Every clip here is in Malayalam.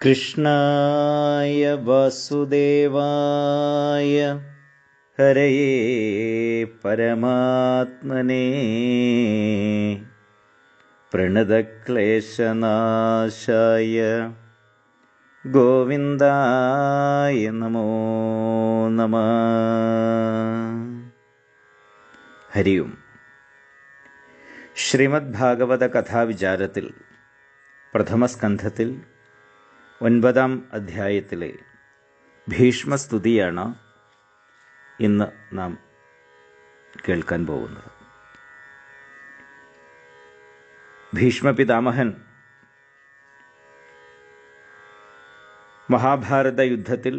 കൃഷ്ണായ വാസുദേവായ ഹരയേ പരമാത്മനേ പ്രണതക്ലേശനാശായ ഗോവിന്ദായ നമോ നമഃ. ഹരി ഓം. ശ്രീമദ് ഭാഗവത കഥാവിചാരത്തിൽ പ്രഥമസ്കന്ധത്തിൽ 9-ാം അധ്യായത്തിലെ ഭീഷ്മസ്തുതിയാണ് ഇന്ന് നാം കേൾക്കാൻ പോകുന്നത്. ഭീഷ്മപിതാമഹൻ മഹാഭാരത യുദ്ധത്തിൽ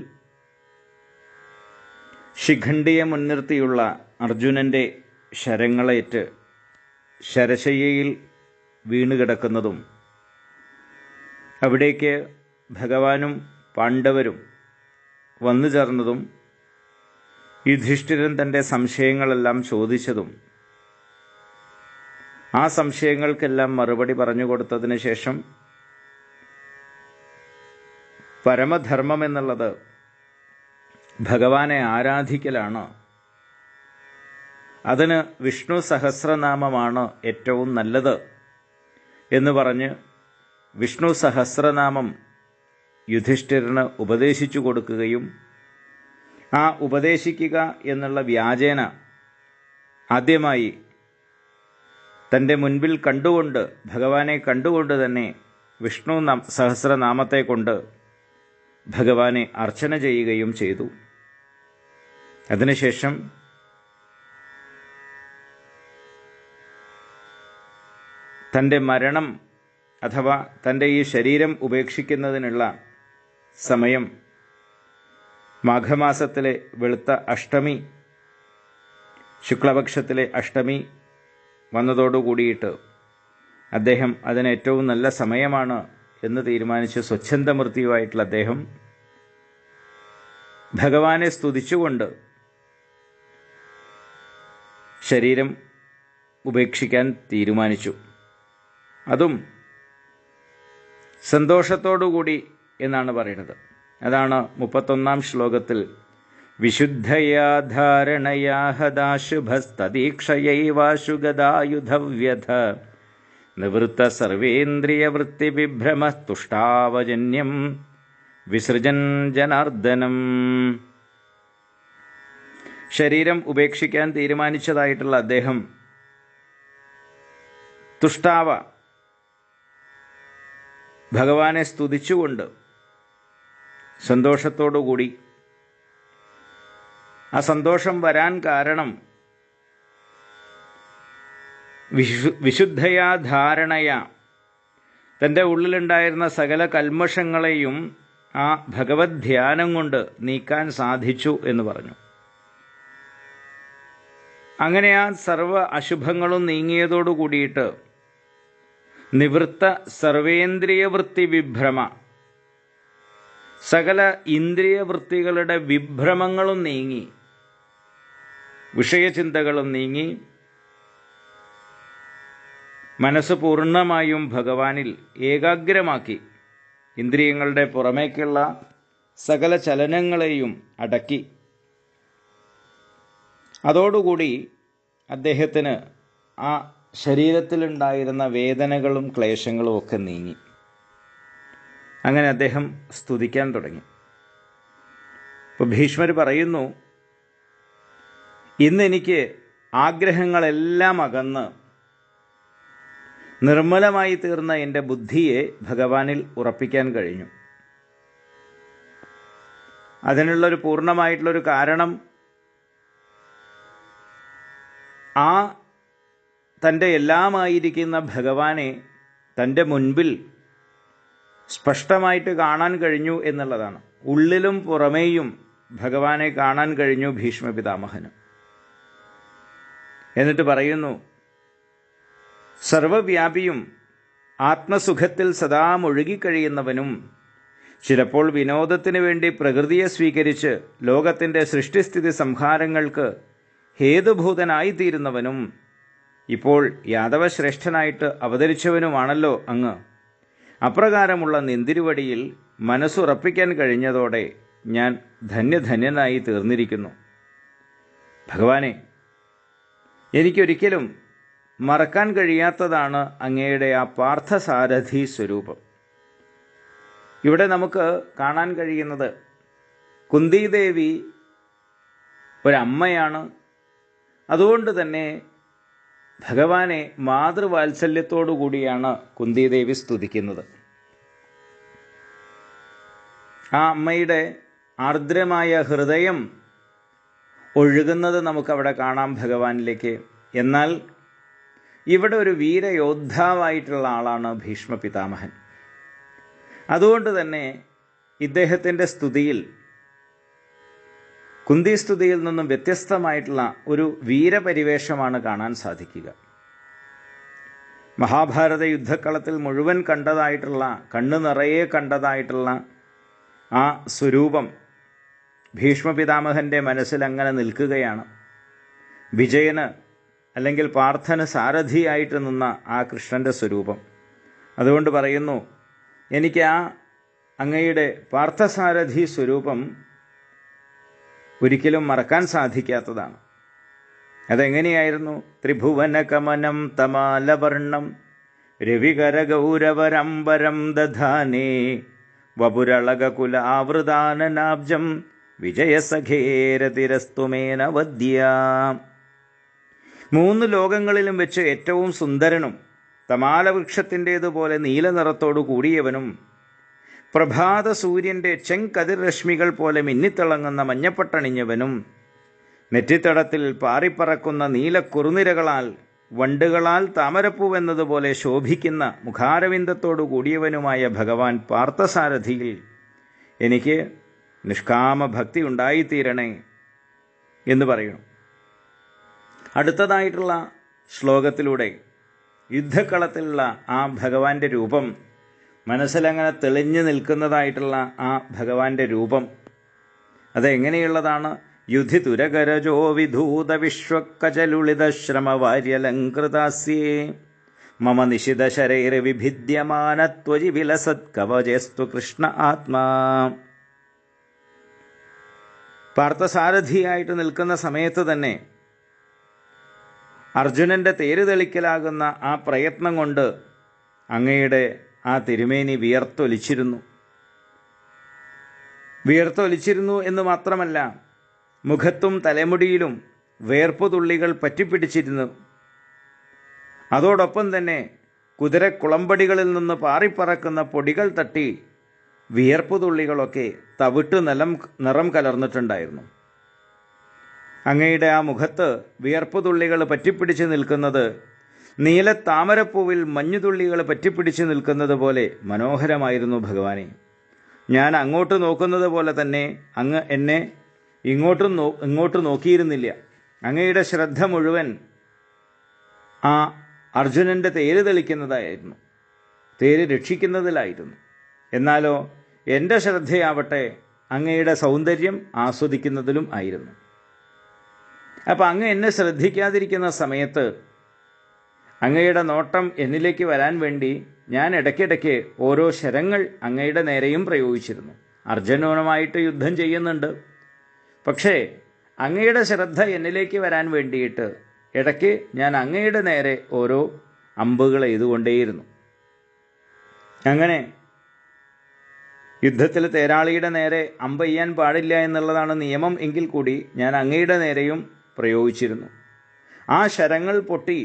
ശിഖണ്ഡിയെ മുൻനിർത്തിയുള്ള അർജുനൻ്റെ ശരങ്ങളേറ്റ് ശരശയ്യയിൽ വീണുകിടക്കുന്നതും അവിടേക്ക് ഭഗവാനും പാണ്ഡവരും വന്നു ചേർന്നതും യുധിഷ്ഠിരൻ തൻ്റെ സംശയങ്ങളെല്ലാം ചോദിച്ചതും ആ സംശയങ്ങൾക്കെല്ലാം മറുപടി പറഞ്ഞു കൊടുത്തതിന് ശേഷം പരമധർമ്മം എന്നുള്ളത് ഭഗവാനെ ആരാധിക്കലാണ്, അതിന് വിഷ്ണു സഹസ്രനാമമാണ് ഏറ്റവും നല്ലത് എന്ന് പറഞ്ഞ് വിഷ്ണു സഹസ്രനാമം യുധിഷ്ഠിരന് ഉപദേശിച്ചു കൊടുക്കുകയും ആ ഉപദേശിക്കുക എന്നുള്ള വ്യാജേന ആദ്യമായി തൻ്റെ മുൻപിൽ കണ്ടുകൊണ്ട്, ഭഗവാനെ കണ്ടുകൊണ്ട് തന്നെ വിഷ്ണു സഹസ്രനാമത്തെ കൊണ്ട് ഭഗവാനെ അർച്ചന ചെയ്യുകയും ചെയ്തു. അതിനുശേഷം തൻ്റെ മരണം അഥവാ തൻ്റെ ഈ ശരീരം ഉപേക്ഷിക്കുന്നതിനുള്ള സമയം മാഘമാസത്തിലെ വെളുത്ത അഷ്ടമി, ശുക്ലപക്ഷത്തിലെ അഷ്ടമി വന്നതോടുകൂടിയിട്ട് അദ്ദേഹം അതിന് ഏറ്റവും നല്ല സമയമാണ് എന്ന് തീരുമാനിച്ച് സ്വച്ഛന്ദമൃത്യുവായിട്ടുള്ള അദ്ദേഹം ഭഗവാനെ സ്തുതിച്ചുകൊണ്ട് ശരീരം ഉപേക്ഷിക്കാൻ തീരുമാനിച്ചു. അതും സന്തോഷത്തോടുകൂടി എന്നാണ് പറയുന്നത്. അതാണ് 31-ാം ശ്ലോകത്തിൽ വിശുദ്ധയാ ധാരണയാ ഹദാശുഭസ്തദീക്ഷയൈവാശുഗദായുധവ്യഥ നിവൃത്ത സർവേന്ദ്രിയവൃത്തി വിഭ്രമ തുഷ്ടാവജന്യം വിസൃജൻ ജനാർദ്ദനം. ശരീരം ഉപേക്ഷിക്കാൻ തീരുമാനിച്ചതായിട്ടുള്ള അദ്ദേഹം തുഷ്ടാവ ഭഗവാനെ സ്തുതിച്ചുകൊണ്ട് സന്തോഷത്തോടുകൂടി, ആ സന്തോഷം വരാൻ കാരണം വിശുദ്ധയാ ധാരണയാ തൻ്റെ ഉള്ളിലുണ്ടായിരുന്ന സകല കൽമഷങ്ങളെയും ആ ഭഗവത് ധ്യാനം കൊണ്ട് നീക്കാൻ സാധിച്ചു എന്ന് പറഞ്ഞു. അങ്ങനെ ആ സർവ അശുഭങ്ങളും നീങ്ങിയതോടു കൂടിയിട്ട് നിവൃത്ത സർവേന്ദ്രിയവൃത്തി വിഭ്രമ, സകല ഇന്ദ്രിയവൃത്തികളുടെ വിഭ്രമങ്ങളും നീങ്ങി, വിഷയചിന്തകളും നീങ്ങി, മനസ്സ് പൂർണ്ണമായും ഭഗവാനിൽ ഏകാഗ്രമാക്കി ഇന്ദ്രിയങ്ങളുടെ പുറമേക്കുള്ള സകല ചലനങ്ങളെയും അടക്കി. അതോടുകൂടി അദ്ദേഹത്തിന് ആ ശരീരത്തിലുണ്ടായിരുന്ന വേദനകളും ക്ലേശങ്ങളും ഒക്കെ നീങ്ങി. അങ്ങനെ അദ്ദേഹം സ്തുതിക്കാൻ തുടങ്ങി. ഇപ്പോൾ ഭീഷ്മർ പറയുന്നു, ഇന്നെനിക്ക് ആഗ്രഹങ്ങളെല്ലാം അകന്ന് നിർമ്മലമായി തീർന്ന എൻ്റെ ബുദ്ധിയെ ഭഗവാനിൽ ഉറപ്പിക്കാൻ കഴിഞ്ഞു. അതിനുള്ളൊരു പൂർണ്ണമായിട്ടുള്ളൊരു കാരണം ആ തൻ്റെ എല്ലാമായിരിക്കുന്ന ഭഗവാനെ തൻ്റെ മുൻപിൽ സ്പഷ്ടമായിട്ട് കാണാൻ കഴിഞ്ഞു എന്നുള്ളതാണ്. ഉള്ളിലും പുറമേയും ഭഗവാനെ കാണാൻ കഴിഞ്ഞു ഭീഷ്മപിതാമഹന്. എന്നിട്ട് പറയുന്നു, സർവവ്യാപിയും ആത്മസുഖത്തിൽ സദാ മുഴുകിക്കഴിയുന്നവനും ചിലപ്പോൾ വിനോദത്തിന് വേണ്ടി പ്രകൃതിയെ സ്വീകരിച്ച് ലോകത്തിൻ്റെ സൃഷ്ടിസ്ഥിതി സംഹാരങ്ങൾക്ക് ഹേതുഭൂതനായിത്തീരുന്നവനും ഇപ്പോൾ യാദവശ്രേഷ്ഠനായിട്ട് അവതരിച്ചവനുമാണല്ലോ അങ്ങ്. അപ്രകാരമുള്ള നിന്തിരുവടിയിൽ മനസ്സുറപ്പിക്കാൻ കഴിഞ്ഞതോടെ ഞാൻ ധന്യധന്യനായി തീർന്നിരിക്കുന്നു. ഭഗവാനെ, എനിക്കൊരിക്കലും മറക്കാൻ കഴിയാത്തതാണ് അങ്ങയുടെ ആ പാർത്ഥസാരഥി സ്വരൂപം. ഇവിടെ നമുക്ക് കാണാൻ കഴിയുന്നത് കുന്തിദേവി ഒരമ്മയാണ്. അതുകൊണ്ട് തന്നെ ഭഗവാനെ മാതൃവാത്സല്യത്തോടു കൂടിയാണ് കുന്തിദേവി സ്തുതിക്കുന്നത്. ആ അമ്മയുടെ ആർദ്രമായ ഹൃദയം ഒഴുകുന്നത് നമുക്കവിടെ കാണാം ഭഗവാനിലേക്ക്. എന്നാൽ ഇവിടെ ഒരു വീരയോദ്ധാവായിട്ടുള്ള ആളാണ് ഭീഷ്മ പിതാമഹൻ. അതുകൊണ്ട് തന്നെ ഇദ്ദേഹത്തിൻ്റെ സ്തുതിയിൽ, കുന്തി സ്തുതിയിൽ നിന്നും വ്യത്യസ്തമായിട്ടുള്ള ഒരു വീരപരിവേഷമാണ് കാണാൻ സാധിക്കുക. മഹാഭാരത യുദ്ധക്കളത്തിൽ മുഴുവൻ കണ്ടതായിട്ടുള്ള, കണ്ണു നിറയെ കണ്ടതായിട്ടുള്ള ആ സ്വരൂപം ഭീഷ്മ പിതാമഹൻ്റെ മനസ്സിൽ അങ്ങനെ നിൽക്കുകയാണ്. വിജയന് അല്ലെങ്കിൽ പാർത്ഥന് സാരഥിയായിട്ട് നിന്ന ആ കൃഷ്ണൻ്റെ സ്വരൂപം. അതുകൊണ്ട് പറയുന്നു, എനിക്ക് ആ അങ്ങയുടെ പാർത്ഥസാരഥി സ്വരൂപം ഒരിക്കലും മറക്കാൻ സാധിക്കാത്തതാണ്. അതെങ്ങനെയായിരുന്നു? ത്രിഭുവനകമനം തമാലവർണം രവികരഗൗരവരംബരം ദധാനേ വപുരളകുലാവൃതാനനാബ്ജം വിജയസഖേരതിരസ്തുമേന വദ്യ. മൂന്ന് ലോകങ്ങളിലും വെച്ച് ഏറ്റവും സുന്ദരനും തമാലവൃക്ഷത്തിൻ്റേതുപോലെ നീലനിറത്തോടു കൂടിയവനും പ്രഭാത സൂര്യൻ്റെ ചെങ്കതിർരശ്മികൾ പോലെ മിന്നിത്തിളങ്ങുന്ന മഞ്ഞപ്പട്ടണിഞ്ഞവനും നെറ്റിത്തടത്തിൽ പാറിപ്പറക്കുന്ന നീലക്കുറുനിരകളാൽ വണ്ടുകളാൽ താമരപ്പൂവെന്നതുപോലെ ശോഭിക്കുന്ന മുഖാരവിന്ദത്തോടു കൂടിയവനുമായ ഭഗവാൻ പാർത്ഥസാരഥിയിൽ എനിക്ക് നിഷ്കാമ ഭക്തി ഉണ്ടായിത്തീരണേ എന്ന് പറയുന്നു. അടുത്തതായിട്ടുള്ള ശ്ലോകത്തിലൂടെ യുദ്ധക്കളത്തിലുള്ള ആ ഭഗവാന്റെ രൂപം, മനസ്സിലങ്ങനെ തെളിഞ്ഞു നിൽക്കുന്നതായിട്ടുള്ള ആ ഭഗവാന്റെ രൂപം അതെങ്ങനെയുള്ളതാണ്? യുധിതുരകരജോ വിധൂത വിശ്വക്കചലുളിത ശ്രമവാര്യലങ്കൃതാസ്യേ മമ നിശിതശരൈർവിഭിദ്യമാനത്വജി വിലസത്കവചേസ്തു കൃഷ്ണ ആത്മാ. പാർത്ഥസാരഥിയായിട്ട് നിൽക്കുന്ന സമയത്ത് തന്നെ അർജുനൻ്റെ തേര് തെളിക്കലാകുന്ന ആ പ്രയത്നം കൊണ്ട് അങ്ങയുടെ ആ തിരുമേനി വിയർത്തൊലിച്ചിരുന്നു എന്ന് മാത്രമല്ല, മുഖത്തും തലമുടിയിലും വേർപ്പുതുള്ളികൾ പറ്റിപ്പിടിച്ചിരുന്നു. അതോടൊപ്പം തന്നെ കുതിരക്കുളമ്പടികളിൽ നിന്ന് പാറിപ്പറക്കുന്ന പൊടികൾ തട്ടി വിയർപ്പുതുള്ളികളൊക്കെ തവിട്ട് നിറം കലർന്നിട്ടുണ്ടായിരുന്നു. അങ്ങയുടെ ആ മുഖത്ത് വിയർപ്പുതുള്ളികൾ പറ്റിപ്പിടിച്ച് നിൽക്കുന്നത് നീല താമരപ്പൂവിൽ മഞ്ഞുതുള്ളികൾ പറ്റിപ്പിടിച്ച് നിൽക്കുന്നത് പോലെ മനോഹരമായിരുന്നു ഭഗവാനെ. ഞാൻ അങ്ങോട്ട് നോക്കുന്നത് പോലെ തന്നെ അങ്ങ് എന്നെ ഇങ്ങോട്ട് നോക്കിയിരുന്നില്ല. അങ്ങയുടെ ശ്രദ്ധ മുഴുവൻ ആ അർജുനൻ്റെ തേര് തെളിക്കുന്നതായിരുന്നു, തേര് രക്ഷിക്കുന്നതിലായിരുന്നു. എന്നാലോ എൻ്റെ ശ്രദ്ധയാവട്ടെ അങ്ങയുടെ സൗന്ദര്യം ആസ്വദിക്കുന്നതിലും ആയിരുന്നു. അപ്പം അങ്ങ് എന്നെ ശ്രദ്ധിക്കാതിരിക്കുന്ന സമയത്ത് അങ്ങയുടെ നോട്ടം എന്നിലേക്ക് വരാൻ വേണ്ടി ഞാൻ ഇടയ്ക്കിടയ്ക്ക് ഓരോ ശരങ്ങൾ അങ്ങയുടെ നേരെയും പ്രയോഗിച്ചിരുന്നു. അർജുനനുമായിട്ട് യുദ്ധം ചെയ്യുന്നുണ്ട്, പക്ഷേ അങ്ങയുടെ ശ്രദ്ധ എന്നിലേക്ക് വരാൻ വേണ്ടിയിട്ട് ഇടയ്ക്ക് ഞാൻ അങ്ങയുടെ നേരെ ഓരോ അമ്പുകൾ എയ്തുകൊണ്ടേയിരുന്നു. അങ്ങനെ യുദ്ധത്തിൽ തേരാളിയുടെ നേരെ അമ്പെയ്യാൻ പാടില്ല എന്നുള്ളതാണ് നിയമം എങ്കിൽ കൂടി ഞാൻ അങ്ങയുടെ നേരെയും പ്രയോഗിച്ചിരുന്നു. ആ ശരങ്ങൾ പൊട്ടി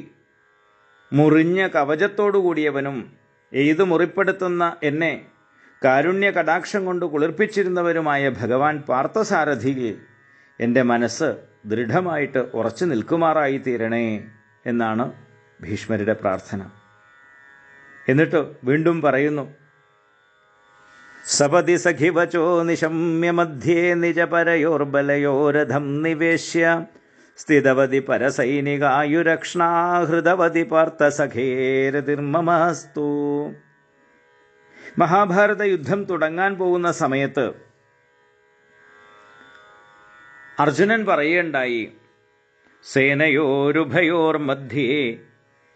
മുറിഞ്ഞ കവചത്തോടു കൂടിയവനും എയ്തു മുറിപ്പെടുത്തുന്ന എന്നെ കാരുണ്യ കടാക്ഷം കൊണ്ട് കുളിർപ്പിച്ചിരുന്നവരുമായ ഭഗവാൻ പാർത്ഥസാരഥിയിൽ എൻ്റെ മനസ്സ് ദൃഢമായിട്ട് ഉറച്ചു നിൽക്കുമാറായി തീരണേ എന്നാണ് ഭീഷ്മരുടെ പ്രാർത്ഥന. എന്നിട്ട് വീണ്ടും പറയുന്നു, സപതി സഖിവചോ നിശമ്യ മധ്യേ നിജപരയോർബലയോരഥം നിവേശ്യ സ്ഥിതവതി പരസൈനികായുരക്ഷ്ണാഹൃതവതി പാർത്ഥസഖേരതിർമമാസ്തു. മഹാഭാരത യുദ്ധം തുടങ്ങാൻ പോകുന്ന സമയത്ത് അർജുനൻ പറയുകയുണ്ടായി, സേനയോരുഭയോർ മധ്യേ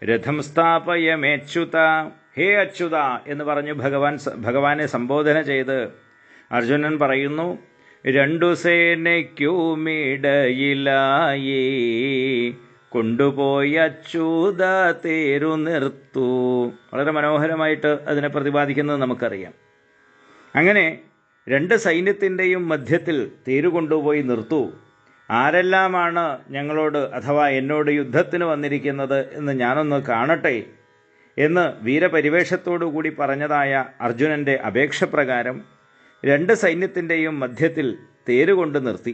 രഥം സ്ഥാപയമേച്യുത ഹേ അച്യുത എന്ന് പറഞ്ഞു ഭഗവാനെ സംബോധന ചെയ്ത് അർജുനൻ പറയുന്നു, രണ്ടു സേനയ്ക്കുമിടയിലായി കൊണ്ടുപോയി അച്യുത തേരു നിർത്തു. വളരെ മനോഹരമായിട്ട് അതിനെ പ്രതിപാദിക്കുന്നത് നമുക്കറിയാം. അങ്ങനെ രണ്ട് സൈന്യത്തിൻ്റെയും മധ്യത്തിൽ തേരു കൊണ്ടുപോയി നിർത്തൂ. ആരെല്ലാമാണ് ഞങ്ങളോട് അഥവാ എന്നോട് യുദ്ധത്തിന് വന്നിരിക്കുന്നത് എന്ന് ഞാനൊന്ന് കാണട്ടെ എന്ന് വീരപരിവേഷത്തോടു കൂടി പറഞ്ഞതായ അർജുനൻ്റെ അപേക്ഷ പ്രകാരം രണ്ട് സൈന്യത്തിൻ്റെയും മധ്യത്തിൽ തേരുകൊണ്ട് നിർത്തി.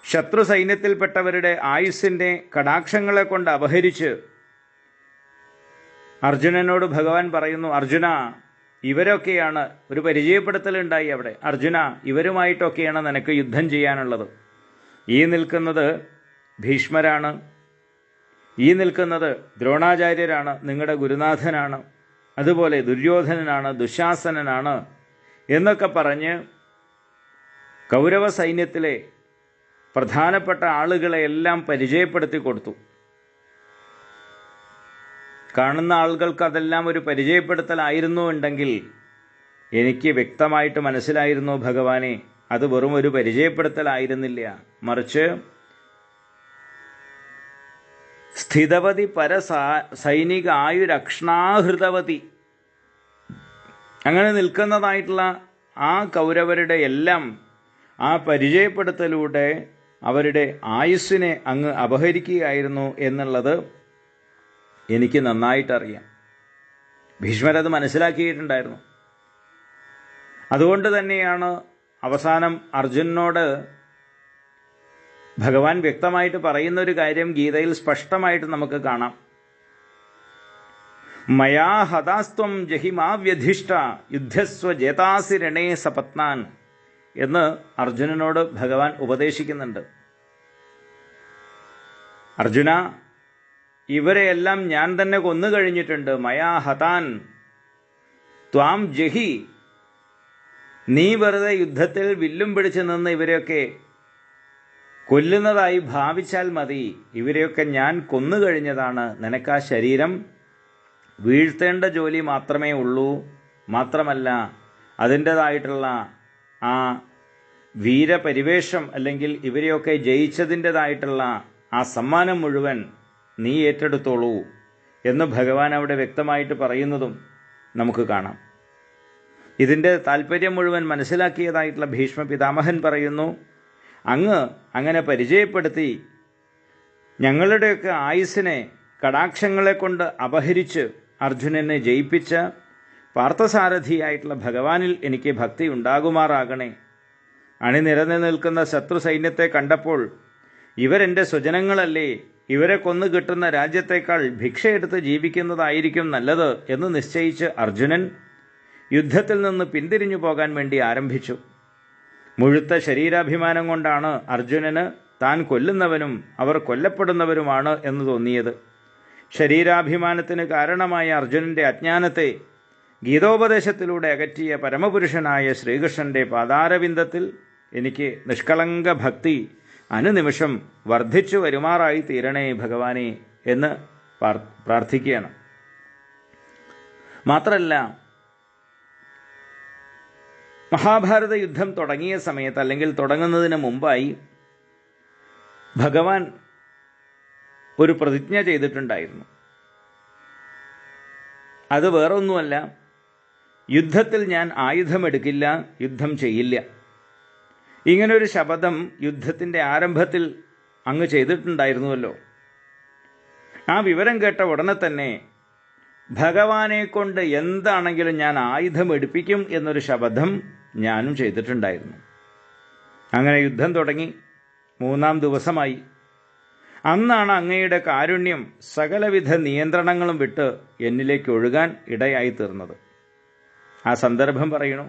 ശത്രു സൈന്യത്തിൽപ്പെട്ടവരുടെ ആയുസ്സിൻ്റെ കടാക്ഷങ്ങളെ കൊണ്ട് അപഹരിച്ച് അർജുനനോട് ഭഗവാൻ പറയുന്നു, അർജുന, ഇവരൊക്കെയാണ്, ഒരു പരിചയപ്പെടുത്തലുണ്ടായി അവിടെ. അർജുന, ഇവരുമായിട്ടൊക്കെയാണ് നിനക്ക് യുദ്ധം ചെയ്യാനുള്ളത്. ഈ നിൽക്കുന്നത് ഭീഷ്മരാണ്, ഈ നിൽക്കുന്നത് ദ്രോണാചാര്യരാണ്, നിങ്ങളുടെ ഗുരുനാഥനാണ്, അതുപോലെ ദുര്യോധനനാണ്, ദുശാസനനാണ് എന്നൊക്കെ പറഞ്ഞ് കൗരവ സൈന്യത്തിലെ പ്രധാനപ്പെട്ട ആളുകളെയെല്ലാം പരിചയപ്പെടുത്തി കൊടുത്തു. കാണുന്ന ആളുകൾക്ക് അതെല്ലാം ഒരു പരിചയപ്പെടുത്തലായിരുന്നു ഉണ്ടെങ്കിൽ എനിക്ക് വ്യക്തമായിട്ട് മനസ്സിലായിരുന്നു ഭഗവാനെ, അത് വെറും ഒരു പരിചയപ്പെടുത്തലായിരുന്നില്ല, മറിച്ച് സ്ഥിതവതി സൈനിക ആയുരക്ഷ്ണാഹൃതവതി, അങ്ങനെ നിൽക്കുന്നതായിട്ടുള്ള ആ കൗരവരുടെ എല്ലാം ആ പരിചയപ്പെടുത്തലൂടെ അവരുടെ ആയുസ്സിനെ അങ്ങ് അപഹരിക്കുകയായിരുന്നു എന്നുള്ളത് എനിക്ക് നന്നായിട്ടറിയാം. ഭീഷ്മരത് മനസ്സിലാക്കിയിട്ടുണ്ടായിരുന്നു. അതുകൊണ്ട് തന്നെയാണ് അവസാനം അർജുനനോട് ഭഗവാൻ വ്യക്തമായിട്ട് പറയുന്നൊരു കാര്യം ഗീതയിൽ സ്പഷ്ടമായിട്ട് നമുക്ക് കാണാം. മയാ ഹതാസ്ത്വം ജഹിമാവ്യധിഷ്ഠ യുദ്ധസ്വ ജേതാസി രണേ സപത്നാൻ എന്ന് അർജുനനോട് ഭഗവാൻ ഉപദേശിക്കുന്നുണ്ട്. അർജുന, ഇവരെയെല്ലാം ഞാൻ തന്നെ കൊന്നു കഴിഞ്ഞിട്ടുണ്ട്. മയാ ഹതാൻ ത്വാം ജഹി, നീ വെറുതെ യുദ്ധത്തിൽ വില്ലും പിടിച്ചു നിന്ന് ഇവരെയൊക്കെ കൊല്ലുന്നതായി ഭാവിച്ചാൽ മതി. ഇവരെയൊക്കെ ഞാൻ കൊന്നു കഴിഞ്ഞതാണ്. നിനക്ക് ആ ശരീരം വീഴ്ത്തേണ്ട ജോലി മാത്രമേ ഉള്ളൂ. മാത്രമല്ല അതിൻ്റെതായിട്ടുള്ള ആ വീരപരിവേഷം അല്ലെങ്കിൽ ഇവരെയൊക്കെ ജയിച്ചതിൻ്റെതായിട്ടുള്ള ആ സമ്മാനം മുഴുവൻ നീ ഏറ്റെടുത്തോളൂ എന്ന് ഭഗവാൻ അവിടെ വ്യക്തമായിട്ട് പറയുന്നതും നമുക്ക് കാണാം. ഇതിൻ്റെ താല്പര്യം മുഴുവൻ മനസ്സിലാക്കിയതായിട്ടുള്ള ഭീഷ്മ പിതാമഹൻ പറയുന്നു, അങ്ങ് അങ്ങനെ പരിചയപ്പെടുത്തി ഞങ്ങളുടെയൊക്കെ ആയുസ്സിനെ കടാക്ഷങ്ങളെ കൊണ്ട് അപഹരിച്ച് അർജുനനെ ജയിപ്പിച്ച പാർത്ഥസാരഥിയായിട്ടുള്ള ഭഗവാനിൽ എനിക്ക് ഭക്തി ഉണ്ടാകുമാറാകണേ. അണിനിരന്നു നിൽക്കുന്ന ശത്രു സൈന്യത്തെ കണ്ടപ്പോൾ ഇവരെൻ്റെ സ്വജനങ്ങളല്ലേ, ഇവരെ കൊന്നു കിട്ടുന്ന രാജ്യത്തേക്കാൾ ഭിക്ഷയെടുത്ത് ജീവിക്കുന്നതായിരിക്കും നല്ലത് എന്ന് നിശ്ചയിച്ച് അർജുനൻ യുദ്ധത്തിൽ നിന്ന് പിന്തിരിഞ്ഞു പോകാൻ വേണ്ടി ആരംഭിച്ചു. മുഴുത്ത ശരീരാഭിമാനം കൊണ്ടാണ് അർജുനന് താൻ കൊല്ലുന്നവനും അവർ കൊല്ലപ്പെടുന്നവരുമാണ് എന്ന് തോന്നിയത്. ശരീരാഭിമാനത്തിന് കാരണമായ അർജുനൻ്റെ അജ്ഞാനത്തെ ഗീതോപദേശത്തിലൂടെ അകറ്റിയ പരമപുരുഷനായ ശ്രീകൃഷ്ണൻ്റെ പാതാരവിന്ദത്തിൽ എനിക്ക് നിഷ്കളങ്ക ഭക്തി അനുനിമിഷം വർദ്ധിച്ചു വരുമാറായി തീരണേ ഭഗവാനെ എന്ന് പ്രാർത്ഥിക്കുകയാണ്. മാത്രമല്ല, മഹാഭാരത യുദ്ധം തുടങ്ങിയ സമയത്ത് അല്ലെങ്കിൽ തുടങ്ങുന്നതിന് മുമ്പായി ഭഗവാൻ ഒരു പ്രതിജ്ഞ ചെയ്തിട്ടുണ്ടായിരുന്നു. അത് വേറൊന്നുമല്ല, യുദ്ധത്തിൽ ഞാൻ ആയുധമെടുക്കില്ല, യുദ്ധം ചെയ്യില്ല. ഇങ്ങനൊരു ശപഥം യുദ്ധത്തിൻ്റെ ആരംഭത്തിൽ അങ്ങ് ചെയ്തിട്ടുണ്ടായിരുന്നുവല്ലോ. ആ വിവരം കേട്ട ഉടനെ തന്നെ ഭഗവാനെ കൊണ്ട് എന്താണെങ്കിലും ഞാൻ ആയുധം എടുപ്പിക്കും എന്നൊരു ശപഥം ഞാനും ചെയ്തിട്ടുണ്ടായിരുന്നു. അങ്ങനെ യുദ്ധം തുടങ്ങി 3-ാം ദിവസമായി. അന്നാണ് അങ്ങയുടെ കാരുണ്യം സകലവിധ നിയന്ത്രണങ്ങളും വിട്ട് എന്നിലേക്ക് ഒഴുകാൻ ഇടയായി തീർന്നത്. ആ സന്ദർഭം പറയണു.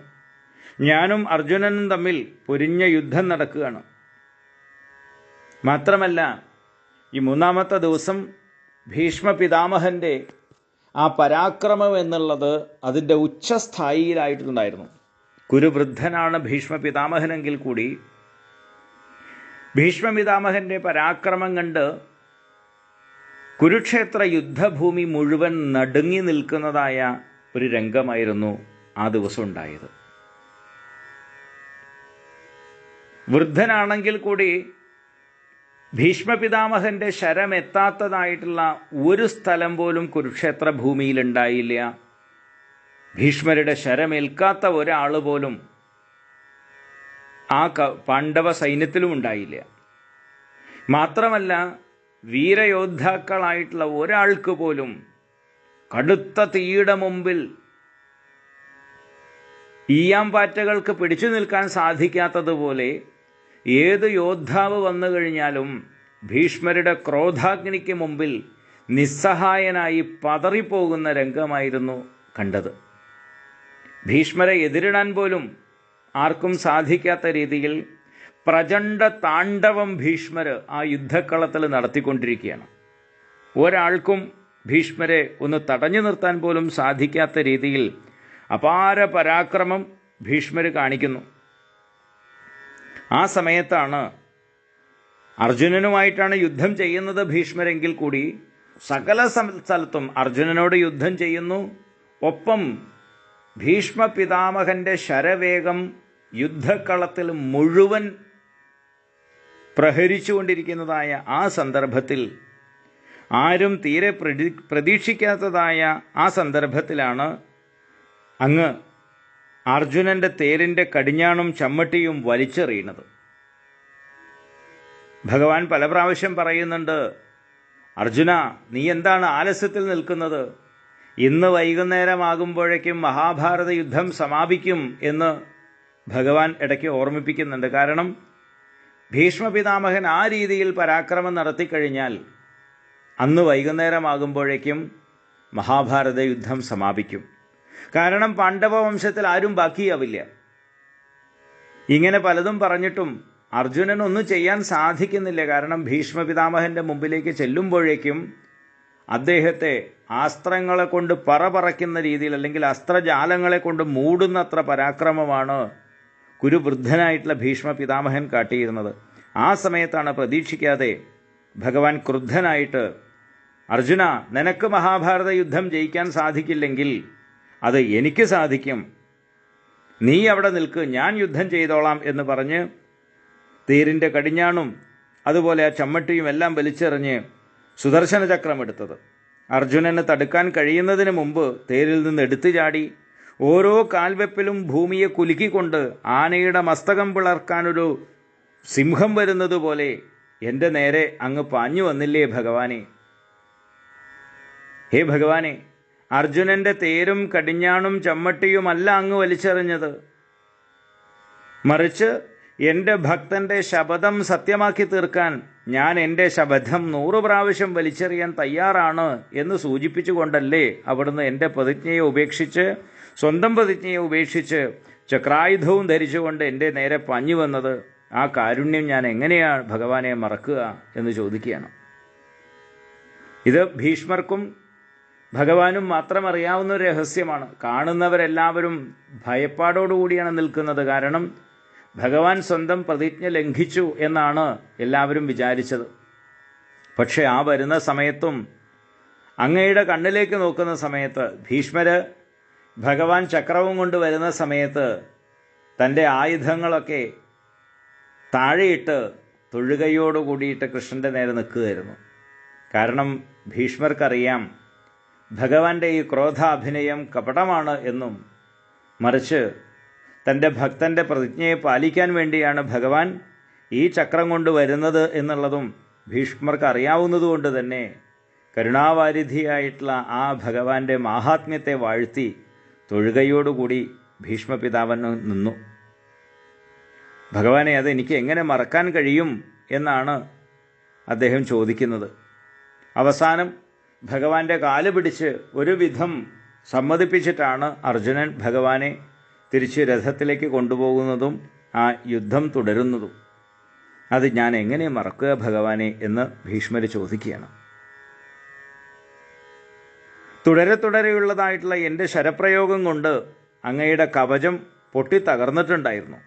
ഞാനും അർജുനനും തമ്മിൽ പൊരിഞ്ഞ യുദ്ധം നടക്കുകയാണ്. മാത്രമല്ല, ഈ 3-ാമത്തെ ദിവസം ഭീഷ്മ പിതാമഹൻ്റെ ആ പരാക്രമം എന്നുള്ളത് അതിൻ്റെ ഉച്ചസ്ഥായിയിലായിട്ടുണ്ടായിരുന്നു. കുരുവൃദ്ധനാണ് ഭീഷ്മ പിതാമഹനെങ്കിൽ കൂടി ഭീഷ്മ പിതാമഹൻ്റെ പരാക്രമം കണ്ട് കുരുക്ഷേത്ര യുദ്ധഭൂമി മുഴുവൻ നടുങ്ങി നിൽക്കുന്നതായ ഒരു രംഗമായിരുന്നു ആ ദിവസം ഉണ്ടായത്. വൃദ്ധനാണെങ്കിൽ കൂടി ഭീഷ്മപിതാമഹന്റെ ശരമെത്താത്തതായിട്ടുള്ള ഒരു സ്ഥലം പോലും കുരുക്ഷേത്ര ഭൂമിയിലുണ്ടായില്ല. ഭീഷ്മരുടെ ശരമേൽക്കാത്ത ഒരാൾ പോലും ആ പാണ്ഡവ സൈന്യത്തിലും ഉണ്ടായില്ല. മാത്രമല്ല, വീരയോദ്ധാക്കളായിട്ടുള്ള ഒരാൾക്ക് പോലും കടുത്ത തീയുടെ മുമ്പിൽ ഈയാമ്പാറ്റകൾക്ക് പിടിച്ചു നിൽക്കാൻ സാധിക്കാത്തതുപോലെ ഏത് യോദ്ധാവ് വന്നു കഴിഞ്ഞാലും ഭീഷ്മരുടെ ക്രോധാഗ്നിക്ക് മുമ്പിൽ നിസ്സഹായനായി പതറിപ്പോകുന്ന രംഗമായിരുന്നു കണ്ടത്. ഭീഷ്മരെ എതിരിടാൻ പോലും ആർക്കും സാധിക്കാത്ത രീതിയിൽ പ്രചണ്ഡ താണ്ഡവം ഭീഷ്മർ ആ യുദ്ധക്കളത്തിൽ നടത്തിക്കൊണ്ടിരിക്കുകയാണ്. ഒരാൾക്കും ഭീഷ്മരെ ഒന്ന് തടഞ്ഞു നിർത്താൻ പോലും സാധിക്കാത്ത രീതിയിൽ അപാര പരാക്രമം ഭീഷ്മർ കാണിക്കുന്നു. ആ സമയത്താണ് അർജുനനുമായിട്ടാണ് യുദ്ധം ചെയ്യുന്നത് ഭീഷ്മരെങ്കിൽ കൂടി സകല സ്ഥലത്തും അർജുനനോട് യുദ്ധം ചെയ്യുന്നു. ഒപ്പം ഭീഷ്മ പിതാമഹന്റെ ശരവേഗം യുദ്ധക്കളത്തിൽ മുഴുവൻ പ്രഹരിച്ചുകൊണ്ടിരിക്കുന്നതായ ആ സന്ദർഭത്തിൽ, ആരും തീരെ പ്രതീക്ഷിക്കാത്തതായ ആ സന്ദർഭത്തിലാണ് അങ്ങ് അർജുനന്റെ തേരിൻ്റെ കടിഞ്ഞാണും ചമ്മട്ടിയും വലിച്ചെറിയുന്നത്. ഭഗവാൻ പല പ്രാവശ്യം പറയുന്നുണ്ട്, അർജുന, നീ എന്താണ് ആലസ്യത്തിൽ നിൽക്കുന്നത്? ഇന്ന് വൈകുന്നേരമാകുമ്പോഴേക്കും മഹാഭാരത യുദ്ധം സമാപിക്കും എന്ന് ഭഗവാൻ ഇടയ്ക്ക് ഓർമ്മിപ്പിക്കുന്നുണ്ട്. കാരണം ഭീഷ്മപിതാമഹൻ ആ രീതിയിൽ പരാക്രമം നടത്തിക്കഴിഞ്ഞാൽ അന്ന് വൈകുന്നേരമാകുമ്പോഴേക്കും മഹാഭാരത യുദ്ധം സമാപിക്കും. കാരണം പാണ്ഡവ വംശത്തിൽ ആരും ബാക്കിയാവില്ല. ഇങ്ങനെ പലതും പറഞ്ഞിട്ടും അർജുനനൊന്നും ചെയ്യാൻ സാധിക്കുന്നില്ല. കാരണം ഭീഷ്മപിതാമഹന്റെ മുമ്പിലേക്ക് ചെല്ലുമ്പോഴേക്കും അദ്ദേഹത്തെ അസ്ത്രങ്ങളെ കൊണ്ട് പറക്കുന്ന രീതിയിൽ, അല്ലെങ്കിൽ അസ്ത്രജാലങ്ങളെ കൊണ്ട് മൂടുന്നത്ര പരാക്രമമാണ് കുരുവൃദ്ധനായിട്ടുള്ള ഭീഷ്മപിതാമഹൻ കാട്ടിയിരുന്നത്. ആ സമയത്താണ് പ്രതീക്ഷിക്കാതെ ഭഗവാൻ ക്രുദ്ധനായിട്ട്, അർജുന, നിനക്ക് മഹാഭാരത യുദ്ധം ജയിക്കാൻ സാധിക്കില്ലെങ്കിൽ അത് എനിക്ക് സാധിക്കും, നീ അവിടെ നിൽക്ക്, ഞാൻ യുദ്ധം ചെയ്തോളാം എന്ന് പറഞ്ഞ് തേരിൻ്റെ കടിഞ്ഞാണും അതുപോലെ ആ ചമ്മട്ടിയും എല്ലാം വലിച്ചെറിഞ്ഞ് സുദർശന ചക്രം എടുത്തത്. അർജുനന് തടുക്കാൻ കഴിയുന്നതിന് മുമ്പ് തേരിൽ നിന്ന് എടുത്തു ചാടി ഓരോ കാൽവെപ്പിലും ഭൂമിയെ കുലുക്കിക്കൊണ്ട് ആനയുടെ മസ്തകം പിളർക്കാനൊരു സിംഹം വരുന്നത് പോലെ എൻ്റെ നേരെ അങ്ങ് പാഞ്ഞു വന്നില്ലേ ഭഗവാനെ? ഹേ ഭഗവാനെ, അർജുനന്റെ തേരും കടിഞ്ഞാണും ചമ്മട്ടിയുമല്ല അങ്ങ് വലിച്ചെറിഞ്ഞത്, മറിച്ച് എൻ്റെ ഭക്തന്റെ ശപഥം സത്യമാക്കി തീർക്കാൻ ഞാൻ എൻ്റെ ശപഥം 100 പ്രാവശ്യം വലിച്ചെറിയാൻ തയ്യാറാണ് എന്ന് സൂചിപ്പിച്ചുകൊണ്ടല്ലേ അവിടുന്ന് എൻ്റെ പ്രതിജ്ഞയെ ഉപേക്ഷിച്ച്, സ്വന്തം പ്രതിജ്ഞയെ ഉപേക്ഷിച്ച് ചക്രായുധവും ധരിച്ചുകൊണ്ട് എൻ്റെ നേരെ പാഞ്ഞു വന്നത്? ആ കാരുണ്യം ഞാൻ എങ്ങനെയാണ് ഭഗവാനെ മറക്കുക എന്ന് ചോദിക്കുകയാണ്. ഇത് ഭീഷ്മർക്കും ഭഗവാനും മാത്രം അറിയാവുന്ന ഒരു രഹസ്യമാണ്. കാണുന്നവരെല്ലാവരും ഭയപ്പാടോടുകൂടിയാണ് നിൽക്കുന്നത്. കാരണം ഭഗവാൻ സ്വന്തം പ്രതിജ്ഞ ലംഘിച്ചു എന്നാണ് എല്ലാവരും വിചാരിച്ചത്. പക്ഷെ ആ വരുന്ന സമയത്തും അങ്ങയുടെ കണ്ണിലേക്ക് നോക്കുന്ന സമയത്ത്, ഭീഷ്മര് ഭഗവാൻ ചക്രവും കൊണ്ട് വരുന്ന സമയത്ത് തൻ്റെ ആയുധങ്ങളൊക്കെ താഴെയിട്ട് തൊഴുകയോടുകൂടിയിട്ട് കൃഷ്ണൻ്റെ നേരെ നിൽക്കുകയായിരുന്നു. കാരണം ഭീഷ്മർക്കറിയാം ഭഗവാന്റെ ഈ ക്രോധാഭിനയം കപടമാണ് എന്നും, മറിച്ച് തൻ്റെ ഭക്തൻ്റെ പ്രതിജ്ഞയെ പാലിക്കാൻ വേണ്ടിയാണ് ഭഗവാൻ ഈ ചക്രം കൊണ്ട് വരുന്നത് എന്നുള്ളതും ഭീഷ്മർക്ക് അറിയാവുന്നതുകൊണ്ട് തന്നെ കരുണാവാരിധിയായിട്ടുള്ള ആ ഭഗവാന്റെ മാഹാത്മ്യത്തെ വാഴ്ത്തി തൊഴുകയോടുകൂടി ഭീഷ്മപിതാവൻ നിന്നു. ഭഗവാനെ, അത് എനിക്ക് എങ്ങനെ മറക്കാൻ കഴിയും എന്നാണ് അദ്ദേഹം ചോദിക്കുന്നത്. അവസാനം ഭഗവാന്റെ കാല് പിടിച്ച് ഒരുവിധം സമ്മതിപ്പിച്ചിട്ടാണ് അർജുനൻ ഭഗവാനെ തിരിച്ച് രഥത്തിലേക്ക് കൊണ്ടുപോകുന്നതും ആ യുദ്ധം തുടരുന്നതും. അത് ഞാൻ എങ്ങനെ മറക്കുക ഭഗവാനെ എന്ന് ഭീഷ്മർ ചോദിക്കുകയാണ്. തുടരെയുള്ളതായിട്ടുള്ള എൻ്റെ ശരപ്രയോഗം കൊണ്ട് അങ്ങയുടെ കവചം പൊട്ടിത്തകർന്നിട്ടുണ്ടായിരുന്നു.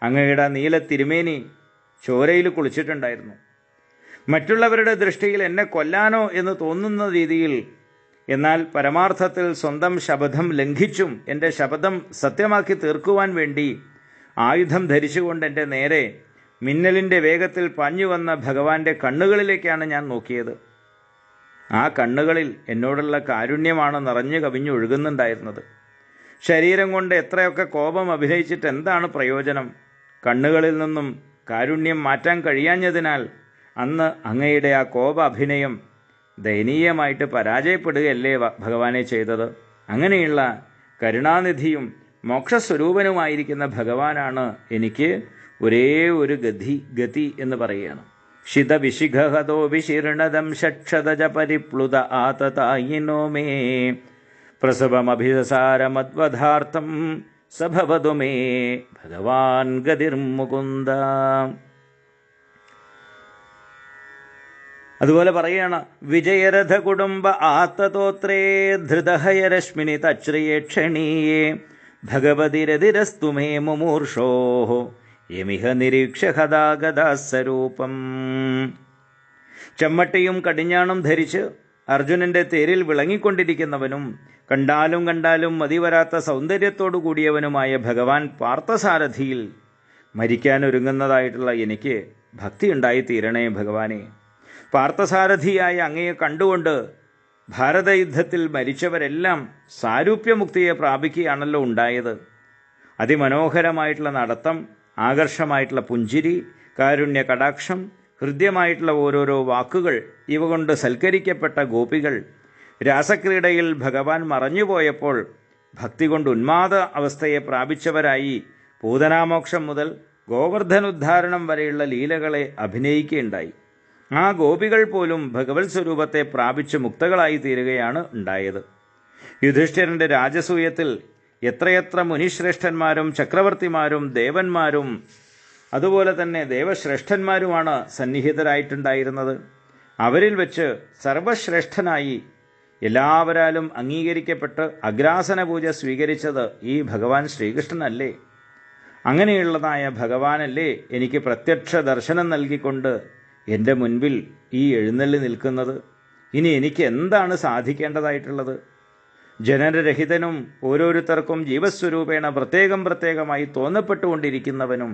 അങ്ങയുടെ നീല തിരുമേനി ചോരയിൽ കുളിച്ചിട്ടുണ്ടായിരുന്നു. മറ്റുള്ളവരുടെ ദൃഷ്ടിയിൽ എന്നെ കൊല്ലാനോ എന്ന് തോന്നുന്ന രീതിയിൽ, എന്നാൽ പരമാർത്ഥത്തിൽ സ്വന്തം ശപഥം ലംഘിച്ചും എൻ്റെ ശപഥം സത്യമാക്കി തീർക്കുവാൻ വേണ്ടി ആയുധം ധരിച്ചുകൊണ്ട് എൻ്റെ നേരെ മിന്നലിൻ്റെ വേഗത്തിൽ പാഞ്ഞുവന്ന ഭഗവാന്റെ കണ്ണുകളിലേക്കാണ് ഞാൻ നോക്കിയത്. ആ കണ്ണുകളിൽ എന്നോടുള്ള കാരുണ്യമാണ് നിറഞ്ഞു കവിഞ്ഞൊഴുകുന്നുണ്ടായിരുന്നത്. ശരീരം കൊണ്ട് എത്രയൊക്കെ കോപം അഭിനയിച്ചിട്ട് എന്താണ് പ്രയോജനം? കണ്ണുകളിൽ നിന്നും കാരുണ്യം മാറ്റാൻ കഴിയാഞ്ഞതിനാൽ അന്ന് അങ്ങയുടെ ആ കോപ അഭിനയം ദയനീയമായിട്ട് പരാജയപ്പെടുകയല്ലേ ഭഗവാനെ ചെയ്തത്. അങ്ങനെയുള്ള കരുണാനിധിയും മോക്ഷസ്വരൂപനുമായിരിക്കുന്ന ഭഗവാനാണ് എനിക്ക് ഒരേ ഒരു ഗതി എന്ന് പറയുകയാണ്. ശിതവിശിഖഹതോ വിശീർണദം ഷക്ഷതജ പരിപ്ലുത ആതതായിനോ മേ പ്രസവമഭിസാരമദ്വധാർത്ഥം സഭവതു മേ ഭഗവാൻ ഗതിർമുകുന്ദ. അതുപോലെ പറയുകയാണ്, വിജയരഥ കുടുംബ ആത്തതോത്രേ ധൃതഹയരശ്മിനി തച്ഛ്രിയേ ക്ഷണീയേ ഭഗവതിരതിരസ്തു മേ മുമൂർഷോ യമിഹ നിരീക്ഷ ഹദാഗദാസ്വരൂപം. ചെമ്മട്ടിയും കടിഞ്ഞാണും ധരിച്ച് അർജുനന്റെ തേരിൽ വിളങ്ങിക്കൊണ്ടിരിക്കുന്നവനും കണ്ടാലും കണ്ടാലും മതിവരാത്ത സൗന്ദര്യത്തോടു കൂടിയവനുമായ ഭഗവാൻ പാർത്ഥസാരഥിയിൽ മരിക്കാനൊരുങ്ങുന്നതായിട്ടുള്ള എനിക്ക് ഭക്തിയുണ്ടായി തീരണേ ഭഗവാനെ. പാർത്ഥസാരഥിയായ അങ്ങയെ കണ്ടുകൊണ്ട് ഭാരതയുദ്ധത്തിൽ മരിച്ചവരെല്ലാം സാരൂപ്യമുക്തിയെ പ്രാപിക്കുകയാണല്ലോ ഉണ്ടായത്. അതിമനോഹരമായിട്ടുള്ള നടത്തം, ആകർഷമായിട്ടുള്ള പുഞ്ചിരി, കാരുണ്യ കടാക്ഷം, ഹൃദ്യമായിട്ടുള്ള ഓരോരോ വാക്കുകൾ, ഇവ കൊണ്ട് സൽക്കരിക്കപ്പെട്ട ഗോപികൾ, രാസക്രീഡയിൽ ഭഗവാൻ മറഞ്ഞുപോയപ്പോൾ ഭക്തി കൊണ്ട് ഉന്മാദ അവസ്ഥയെ പ്രാപിച്ചവരായി പൂതനാമോക്ഷം മുതൽ ഗോവർദ്ധനുദ്ധാരണം വരെയുള്ള ലീലകളെ അഭിനയിക്കുകയുണ്ടായി. ആ ഗോപികൾ പോലും ഭഗവത് സ്വരൂപത്തെ പ്രാപിച്ച് മുക്തകളായി തീരുകയാണ് ഉണ്ടായത്. യുധിഷ്ഠിരന്റെ രാജസൂയത്തിൽ എത്രയെത്ര മുനിശ്രേഷ്ഠന്മാരും ചക്രവർത്തിമാരും ദേവന്മാരും അതുപോലെ തന്നെ ദേവശ്രേഷ്ഠന്മാരുമാണ് സന്നിഹിതരായിട്ടുണ്ടായിരുന്നത്. അവരിൽ വെച്ച് സർവശ്രേഷ്ഠനായി എല്ലാവരാലും അംഗീകരിക്കപ്പെട്ട് അഗ്രാസന പൂജ സ്വീകരിച്ചത് ഈ ഭഗവാൻ ശ്രീകൃഷ്ണനല്ലേ? അങ്ങനെയുള്ളതായ ഭഗവാനല്ലേ എനിക്ക് പ്രത്യക്ഷ ദർശനം നൽകിക്കൊണ്ട് എൻ്റെ മുൻപിൽ ഈ എഴുന്നള്ളി നിൽക്കുന്നത്? ഇനി എനിക്ക് എന്താണ് സാധിക്കേണ്ടതായിട്ടുള്ളത്? ജനനരഹിതനും ഓരോരുത്തർക്കും ജീവസ്വരൂപേണ പ്രത്യേകമായി തോന്നപ്പെട്ടുകൊണ്ടിരിക്കുന്നവനും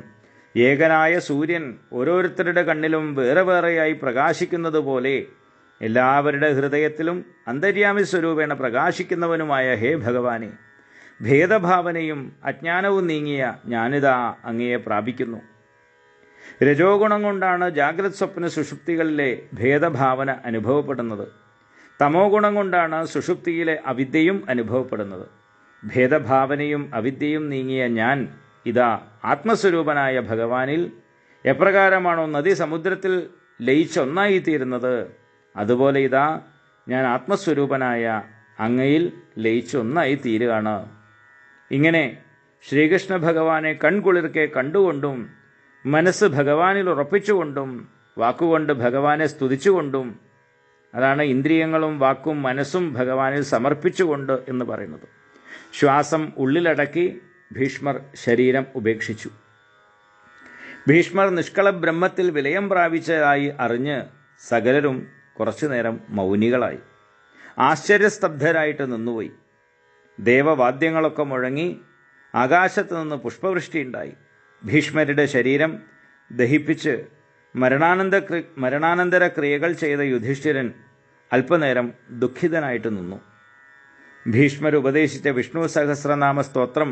ഏകനായ സൂര്യൻ ഓരോരുത്തരുടെ കണ്ണിലും വേറെ വേറെയായി പ്രകാശിക്കുന്നത് പോലെ എല്ലാവരുടെ ഹൃദയത്തിലും അന്തര്യാമി സ്വരൂപേണ പ്രകാശിക്കുന്നവനുമായ ഹേ ഭഗവാനെ, ഭേദഭാവനയും അജ്ഞാനവും നീങ്ങിയ ഞാനിതാ അങ്ങയെ പ്രാപിക്കുന്നു. രജോ ഗുണം കൊണ്ടാണ് ജാഗ്രത് സ്വപ്ന സുഷുപ്തികളിലെ ഭേദഭാവന അനുഭവപ്പെടുന്നത്. തമോ ഗുണം കൊണ്ടാണ് സുഷുപ്തിയിലെ അവിദ്യയും അനുഭവപ്പെടുന്നത്. ഭേദഭാവനയും അവിദ്യയും നീങ്ങിയ ഞാൻ ഇതാ ആത്മസ്വരൂപനായ ഭഗവാനിൽ എപ്രകാരമാണോ നദി സമുദ്രത്തിൽ ലയിച്ചൊന്നായിത്തീരുന്നത്, അതുപോലെ ഇതാ ഞാൻ ആത്മസ്വരൂപനായ അങ്ങയിൽ ലയിച്ചൊന്നായി തീരുകയാണ്. ഇങ്ങനെ ശ്രീകൃഷ്ണ ഭഗവാനെ കൺകുളിർക്കെ കണ്ടുകൊണ്ടും മനസ്സ് ഭഗവാനിൽ ഉറപ്പിച്ചുകൊണ്ടും വാക്കുകൊണ്ട് ഭഗവാനെ സ്തുതിച്ചുകൊണ്ടും, അതാണ് ഇന്ദ്രിയങ്ങളും വാക്കും മനസ്സും ഭഗവാനിൽ സമർപ്പിച്ചുകൊണ്ട് എന്ന് പറയുന്നത്. ശ്വാസം ഉള്ളിലടക്കി ഭീഷ്മർ ശരീരം ഉപേക്ഷിച്ചു. ഭീഷ്മർ നിഷ്കള ബ്രഹ്മത്തിൽ വിലയം പ്രാപിച്ചതായി അറിഞ്ഞ് സകലരും കുറച്ചുനേരം മൗനികളായി ആശ്ചര്യസ്തബ്ധരായിട്ട് നിന്നുപോയി. ദേവവാദ്യങ്ങളൊക്കെ മുഴങ്ങി ആകാശത്ത് നിന്ന് പുഷ്പവൃഷ്ടിയുണ്ടായി. ഭീഷ്മരുടെ ശരീരം ദഹിപ്പിച്ച് മരണാനന്തര ക്രിയകൾ ചെയ്ത യുധിഷ്ഠിരൻ അല്പനേരം ദുഃഖിതനായിട്ട് നിന്നു. ഭീഷ്മർ ഉപദേശിച്ച വിഷ്ണു സഹസ്രനാമ സ്തോത്രം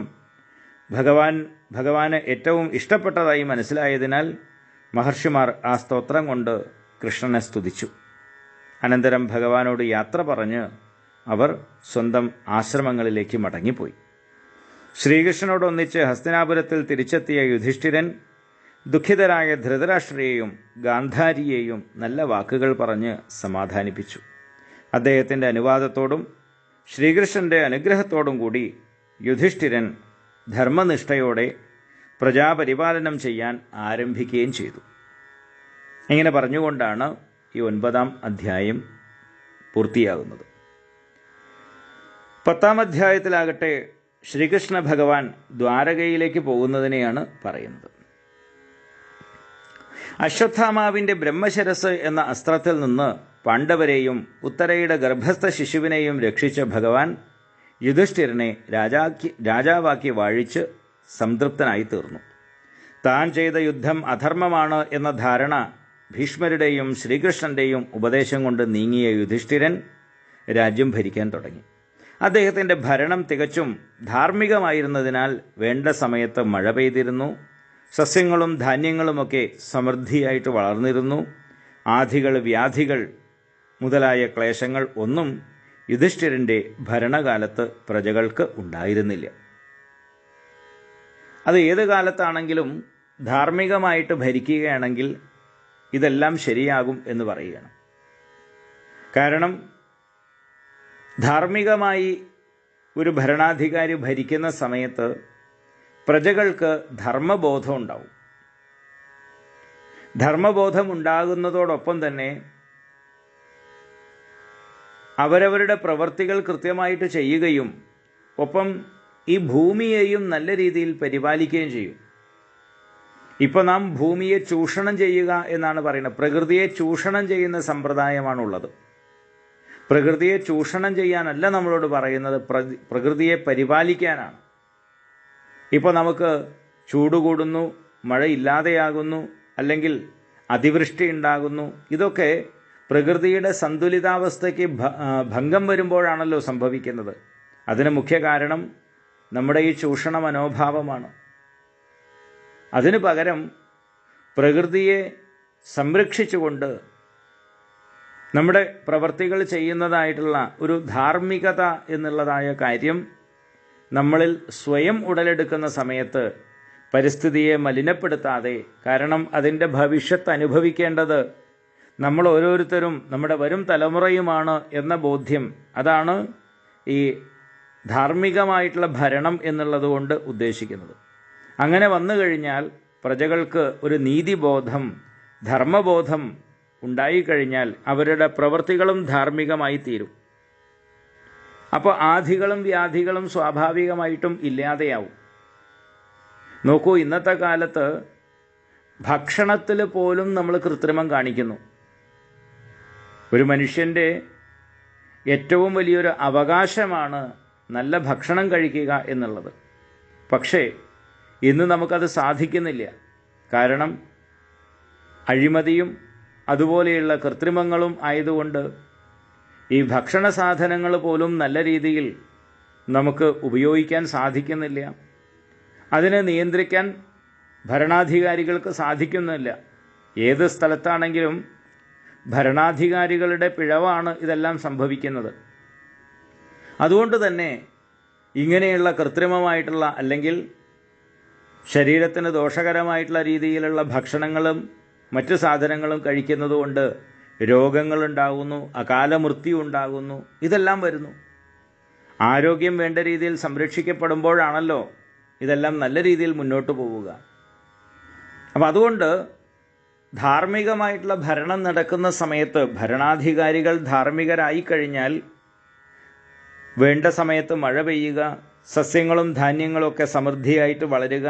ഭഗവാന് ഏറ്റവും ഇഷ്ടപ്പെട്ടതായി മനസ്സിലായതിനാൽ മഹർഷിമാർ ആ സ്തോത്രം കൊണ്ട് കൃഷ്ണനെ സ്തുതിച്ചു. അനന്തരം ഭഗവാനോട് യാത്ര പറഞ്ഞ് അവർ സ്വന്തം ആശ്രമങ്ങളിലേക്ക് മടങ്ങിപ്പോയി. ശ്രീകൃഷ്ണനോടൊന്നിച്ച് ഹസ്തിനാപുരത്തിൽ തിരിച്ചെത്തിയ യുധിഷ്ഠിരൻ ദുഃഖിതരായ ധൃതരാഷ്ട്രയെയും ഗാന്ധാരിയെയും നല്ല വാക്കുകൾ പറഞ്ഞ് സമാധാനിപ്പിച്ചു. അദ്ദേഹത്തിൻ്റെ അനുവാദത്തോടും ശ്രീകൃഷ്ണൻ്റെ അനുഗ്രഹത്തോടും കൂടി യുധിഷ്ഠിരൻ ധർമ്മനിഷ്ഠയോടെ പ്രജാപരിപാലനം ചെയ്യാൻ ആരംഭിക്കുകയും ചെയ്തു. ഇങ്ങനെ പറഞ്ഞുകൊണ്ടാണ് ഈ 9-ാം അധ്യായം പൂർത്തിയാകുന്നത്. 10-ാം അധ്യായത്തിലാകട്ടെ ശ്രീകൃഷ്ണ ഭഗവാൻ ദ്വാരകയിലേക്ക് പോകുന്നതിനെയാണ് പറയുന്നത്. അശ്വത്ഥാമാവിൻ്റെ ബ്രഹ്മശിരസ് എന്ന അസ്ത്രത്തിൽ നിന്ന് പാണ്ഡവരെയും ഉത്തരയുടെ ഗർഭസ്ഥ ശിശുവിനെയും രക്ഷിച്ച ഭഗവാൻ യുധിഷ്ഠിരനെ രാജാവാക്കി വാഴിച്ച് സംതൃപ്തനായി തീർന്നു. താൻ ചെയ്ത യുദ്ധം അധർമ്മമാണ് എന്ന ധാരണ ഭീഷ്മരുടെയും ശ്രീകൃഷ്ണൻ്റെയും ഉപദേശം കൊണ്ട് നീങ്ങിയ യുധിഷ്ഠിരൻ രാജ്യം ഭരിക്കാൻ തുടങ്ങി. അദ്ദേഹത്തിൻ്റെ ഭരണം തികച്ചും ധാർമ്മികമായിരുന്നതിനാൽ വേണ്ട സമയത്ത് മഴ പെയ്തിരുന്നു. സസ്യങ്ങളും ധാന്യങ്ങളുമൊക്കെ സമൃദ്ധിയായിട്ട് വളർന്നിരുന്നു. ആധികൾ, വ്യാധികൾ മുതലായ ക്ലേശങ്ങൾ ഒന്നും യുധിഷ്ഠിരൻ്റെ ഭരണകാലത്ത് പ്രജകൾക്ക് ഉണ്ടായിരുന്നില്ല. അത് ഏത് കാലത്താണെങ്കിലും ധാർമ്മികമായിട്ട് ഭരിക്കുകയാണെങ്കിൽ ഇതെല്ലാം ശരിയാകും എന്ന് പറയുകയാണ്. കാരണം ധാർമ്മികമായി ഒരു ഭരണാധികാരി ഭരിക്കുന്ന സമയത്ത് പ്രജകൾക്ക് ധർമ്മബോധം ഉണ്ടാവും. ധർമ്മബോധം ഉണ്ടാകുന്നതോടൊപ്പം തന്നെ അവരവരുടെ പ്രവർത്തികൾ കൃത്യമായിട്ട് ചെയ്യുകയും ഒപ്പം ഈ ഭൂമിയെയും നല്ല രീതിയിൽ പരിപാലിക്കുകയും ചെയ്യും. ഇപ്പോൾ നാം ഭൂമിയെ ചൂഷണം ചെയ്യുക എന്നാണ് പറയുന്നത്. പ്രകൃതിയെ ചൂഷണം ചെയ്യുന്ന സമ്പ്രദായമാണുള്ളത്. പ്രകൃതിയെ ചൂഷണം ചെയ്യാനല്ല നമ്മളോട് പറയുന്നത്, പ്രകൃതിയെ പരിപാലിക്കാനാണ്. ഇപ്പോൾ നമുക്ക് ചൂട് കൂടുന്നു, മഴയില്ലാതെയാകുന്നു, അല്ലെങ്കിൽ അതിവൃഷ്ടി ഉണ്ടാകുന്നു. ഇതൊക്കെ പ്രകൃതിയുടെ സന്തുലിതാവസ്ഥയ്ക്ക് ഭംഗം വരുമ്പോഴാണല്ലോ സംഭവിക്കുന്നത്. അതിന് മുഖ്യ കാരണം നമ്മുടെ ഈ ചൂഷണ മനോഭാവമാണ്. അതിനു പകരം പ്രകൃതിയെ സംരക്ഷിച്ചുകൊണ്ട് നമ്മുടെ പ്രവർത്തികൾ ചെയ്യുന്നതായിട്ടുള്ള ഒരു ധാർമ്മികത എന്നുള്ളതായ കാര്യം നമ്മളിൽ സ്വയം ഉടലെടുക്കുന്ന സമയത്ത് പരിസ്ഥിതിയെ മലിനപ്പെടുത്താതെ, കാരണം അതിൻ്റെ ഭവിഷ്യത്ത് അനുഭവിക്കേണ്ടത് നമ്മൾ ഓരോരുത്തരും നമ്മുടെ വരും തലമുറയുമാണ് എന്ന ബോധ്യം, അതാണ് ഈ ധാർമ്മികമായിട്ടുള്ള ഭരണം എന്നുള്ളത് കൊണ്ട് ഉദ്ദേശിക്കുന്നത്. അങ്ങനെ വന്നു കഴിഞ്ഞാൽ പ്രജകൾക്ക് ഒരു നീതിബോധം, ധർമ്മബോധം ഉണ്ടായിക്കഴിഞ്ഞാൽ അവരുടെ പ്രവൃത്തികളും ധാർമ്മികമായി തീരും. അപ്പോൾ ആധികളും വ്യാധികളും സ്വാഭാവികമായിട്ടും ഇല്ലാതെയാവും. നോക്കൂ, ഇന്നത്തെ കാലത്ത് ഭക്ഷണത്തിൽ പോലും നമ്മൾ കൃത്രിമം കാണിക്കുന്നു. ഒരു മനുഷ്യൻ്റെ ഏറ്റവും വലിയൊരു അവകാശമാണ് നല്ല ഭക്ഷണം കഴിക്കുക എന്നുള്ളത്. പക്ഷേ ഇന്ന് നമുക്കത് സാധിക്കുന്നില്ല. കാരണം അഴിമതിയും അതുപോലെയുള്ള കൃത്രിമങ്ങളും ആയതുകൊണ്ട് ഈ ഭക്ഷണ സാധനങ്ങൾ പോലും നല്ല രീതിയിൽ നമുക്ക് ഉപയോഗിക്കാൻ സാധിക്കുന്നില്ല. അതിനെ നിയന്ത്രിക്കാൻ ഭരണാധികാരികൾക്ക് സാധിക്കുന്നില്ല. ഏത് സ്ഥലത്താണെങ്കിലും ഭരണാധികാരികളുടെ പിഴവാണ് ഇതെല്ലാം സംഭവിക്കുന്നത്. അതുകൊണ്ട് തന്നെ ഇങ്ങനെയുള്ള കൃത്രിമമായിട്ടുള്ള അല്ലെങ്കിൽ ശരീരത്തിന് ദോഷകരമായിട്ടുള്ള രീതിയിലുള്ള ഭക്ഷണങ്ങളും മറ്റു സാധനങ്ങളും കഴിക്കുന്നതുകൊണ്ട് രോഗങ്ങളുണ്ടാകുന്നു, അകാല മൃത്യു ഉണ്ടാകുന്നു, ഇതെല്ലാം വരുന്നു. ആരോഗ്യം വേണ്ട രീതിയിൽ സംരക്ഷിക്കപ്പെടുമ്പോഴാണല്ലോ ഇതെല്ലാം നല്ല രീതിയിൽ മുന്നോട്ട് പോവുക. അപ്പം അതുകൊണ്ട് ധാർമ്മികമായിട്ടുള്ള ഭരണം നടക്കുന്ന സമയത്ത് ഭരണാധികാരികൾ ധാർമ്മികരായി കഴിഞ്ഞാൽ വേണ്ട സമയത്ത് മഴ പെയ്യുക, സസ്യങ്ങളും ധാന്യങ്ങളൊക്കെ സമൃദ്ധിയായിട്ട് വളരുക,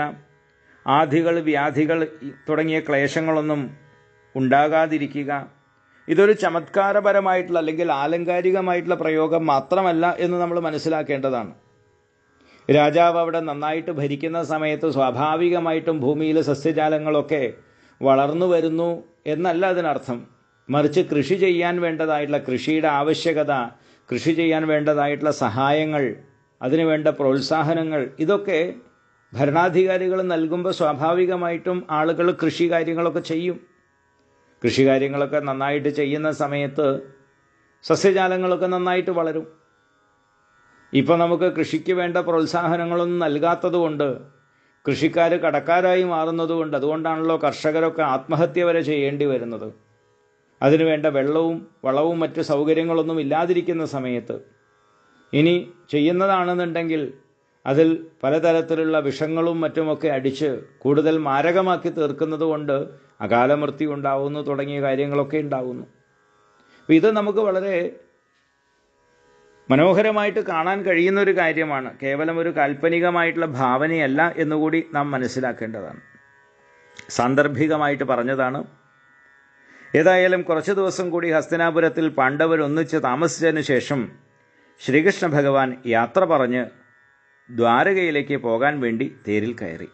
ആധികൾ, വ്യാധികൾ തുടങ്ങിയ ക്ലേശങ്ങളൊന്നും ഉണ്ടാകാതിരിക്കുക. ഇതൊരു ചമത്കാരപരമായിട്ടുള്ള അല്ലെങ്കിൽ ആലങ്കാരികമായിട്ടുള്ള പ്രയോഗം മാത്രമല്ല എന്ന് നമ്മൾ മനസ്സിലാക്കേണ്ടതാണ്. രാജാവ് അവിടെ നന്നായിട്ട് ഭരിക്കുന്ന സമയത്ത് സ്വാഭാവികമായിട്ടും ഭൂമിയിൽ സസ്യജാലങ്ങളൊക്കെ വളർന്നു വരുന്നു എന്നല്ല അതിനർത്ഥം. മറിച്ച് കൃഷി ചെയ്യാൻ വേണ്ടതായിട്ടുള്ള കൃഷിയുടെ ആവശ്യകത, കൃഷി ചെയ്യാൻ വേണ്ടതായിട്ടുള്ള സഹായങ്ങൾ, അതിനുവേണ്ട പ്രോത്സാഹനങ്ങൾ, ഇതൊക്കെ ഭരണാധികാരികൾ നൽകുമ്പോൾ സ്വാഭാവികമായിട്ടും ആളുകൾ കൃഷി കാര്യങ്ങളൊക്കെ ചെയ്യും. കൃഷി കാര്യങ്ങളൊക്കെ നന്നായിട്ട് ചെയ്യുന്ന സമയത്ത് സസ്യജാലങ്ങളൊക്കെ നന്നായിട്ട് വളരും. ഇപ്പോൾ നമുക്ക് കൃഷിക്ക് വേണ്ട പ്രോത്സാഹനങ്ങളൊന്നും നൽകാത്തതുകൊണ്ട് കൃഷിക്കാർ കടക്കാരായി മാറുന്നതുകൊണ്ട്, അതുകൊണ്ടാണല്ലോ കർഷകരൊക്കെ ആത്മഹത്യ വരെ ചെയ്യേണ്ടി വരുന്നത്. അതിനുവേണ്ട വെള്ളവും വളവും മറ്റ് സൗകര്യങ്ങളൊന്നും ഇല്ലാതിരിക്കുന്ന സമയത്ത് ഇനി ചെയ്യുന്നതാണെന്നുണ്ടെങ്കിൽ അതിൽ പലതരത്തിലുള്ള വിഷങ്ങളും മറ്റുമൊക്കെ അടിച്ച് കൂടുതൽ മാരകമാക്കി തീർക്കുന്നത് കൊണ്ട് അകാലമൃത്യു ഉണ്ടാവുന്നു, തുടങ്ങിയ കാര്യങ്ങളൊക്കെ ഉണ്ടാകുന്നു. അപ്പോൾ ഇത് നമുക്ക് വളരെ മനോഹരമായിട്ട് കാണാൻ കഴിയുന്ന ഒരു കാര്യമാണ്. കേവലം ഒരു കാൽപ്പനികമായിട്ടുള്ള ഭാവനയല്ല എന്നുകൂടി നാം മനസ്സിലാക്കേണ്ടതാണ്. സാന്ദർഭികമായിട്ട് പറഞ്ഞതാണ്. ഏതായാലും കുറച്ചു ദിവസം കൂടി ഹസ്തിനാപുരത്തിൽ പാണ്ഡവർ ഒന്നിച്ച് താമസിച്ചതിന് ശേഷം ശ്രീകൃഷ്ണ ഭഗവാൻ യാത്ര പറഞ്ഞ് ദ്വാരകയിലേക്ക് പോകാൻ വേണ്ടി തേരിൽ കയറി.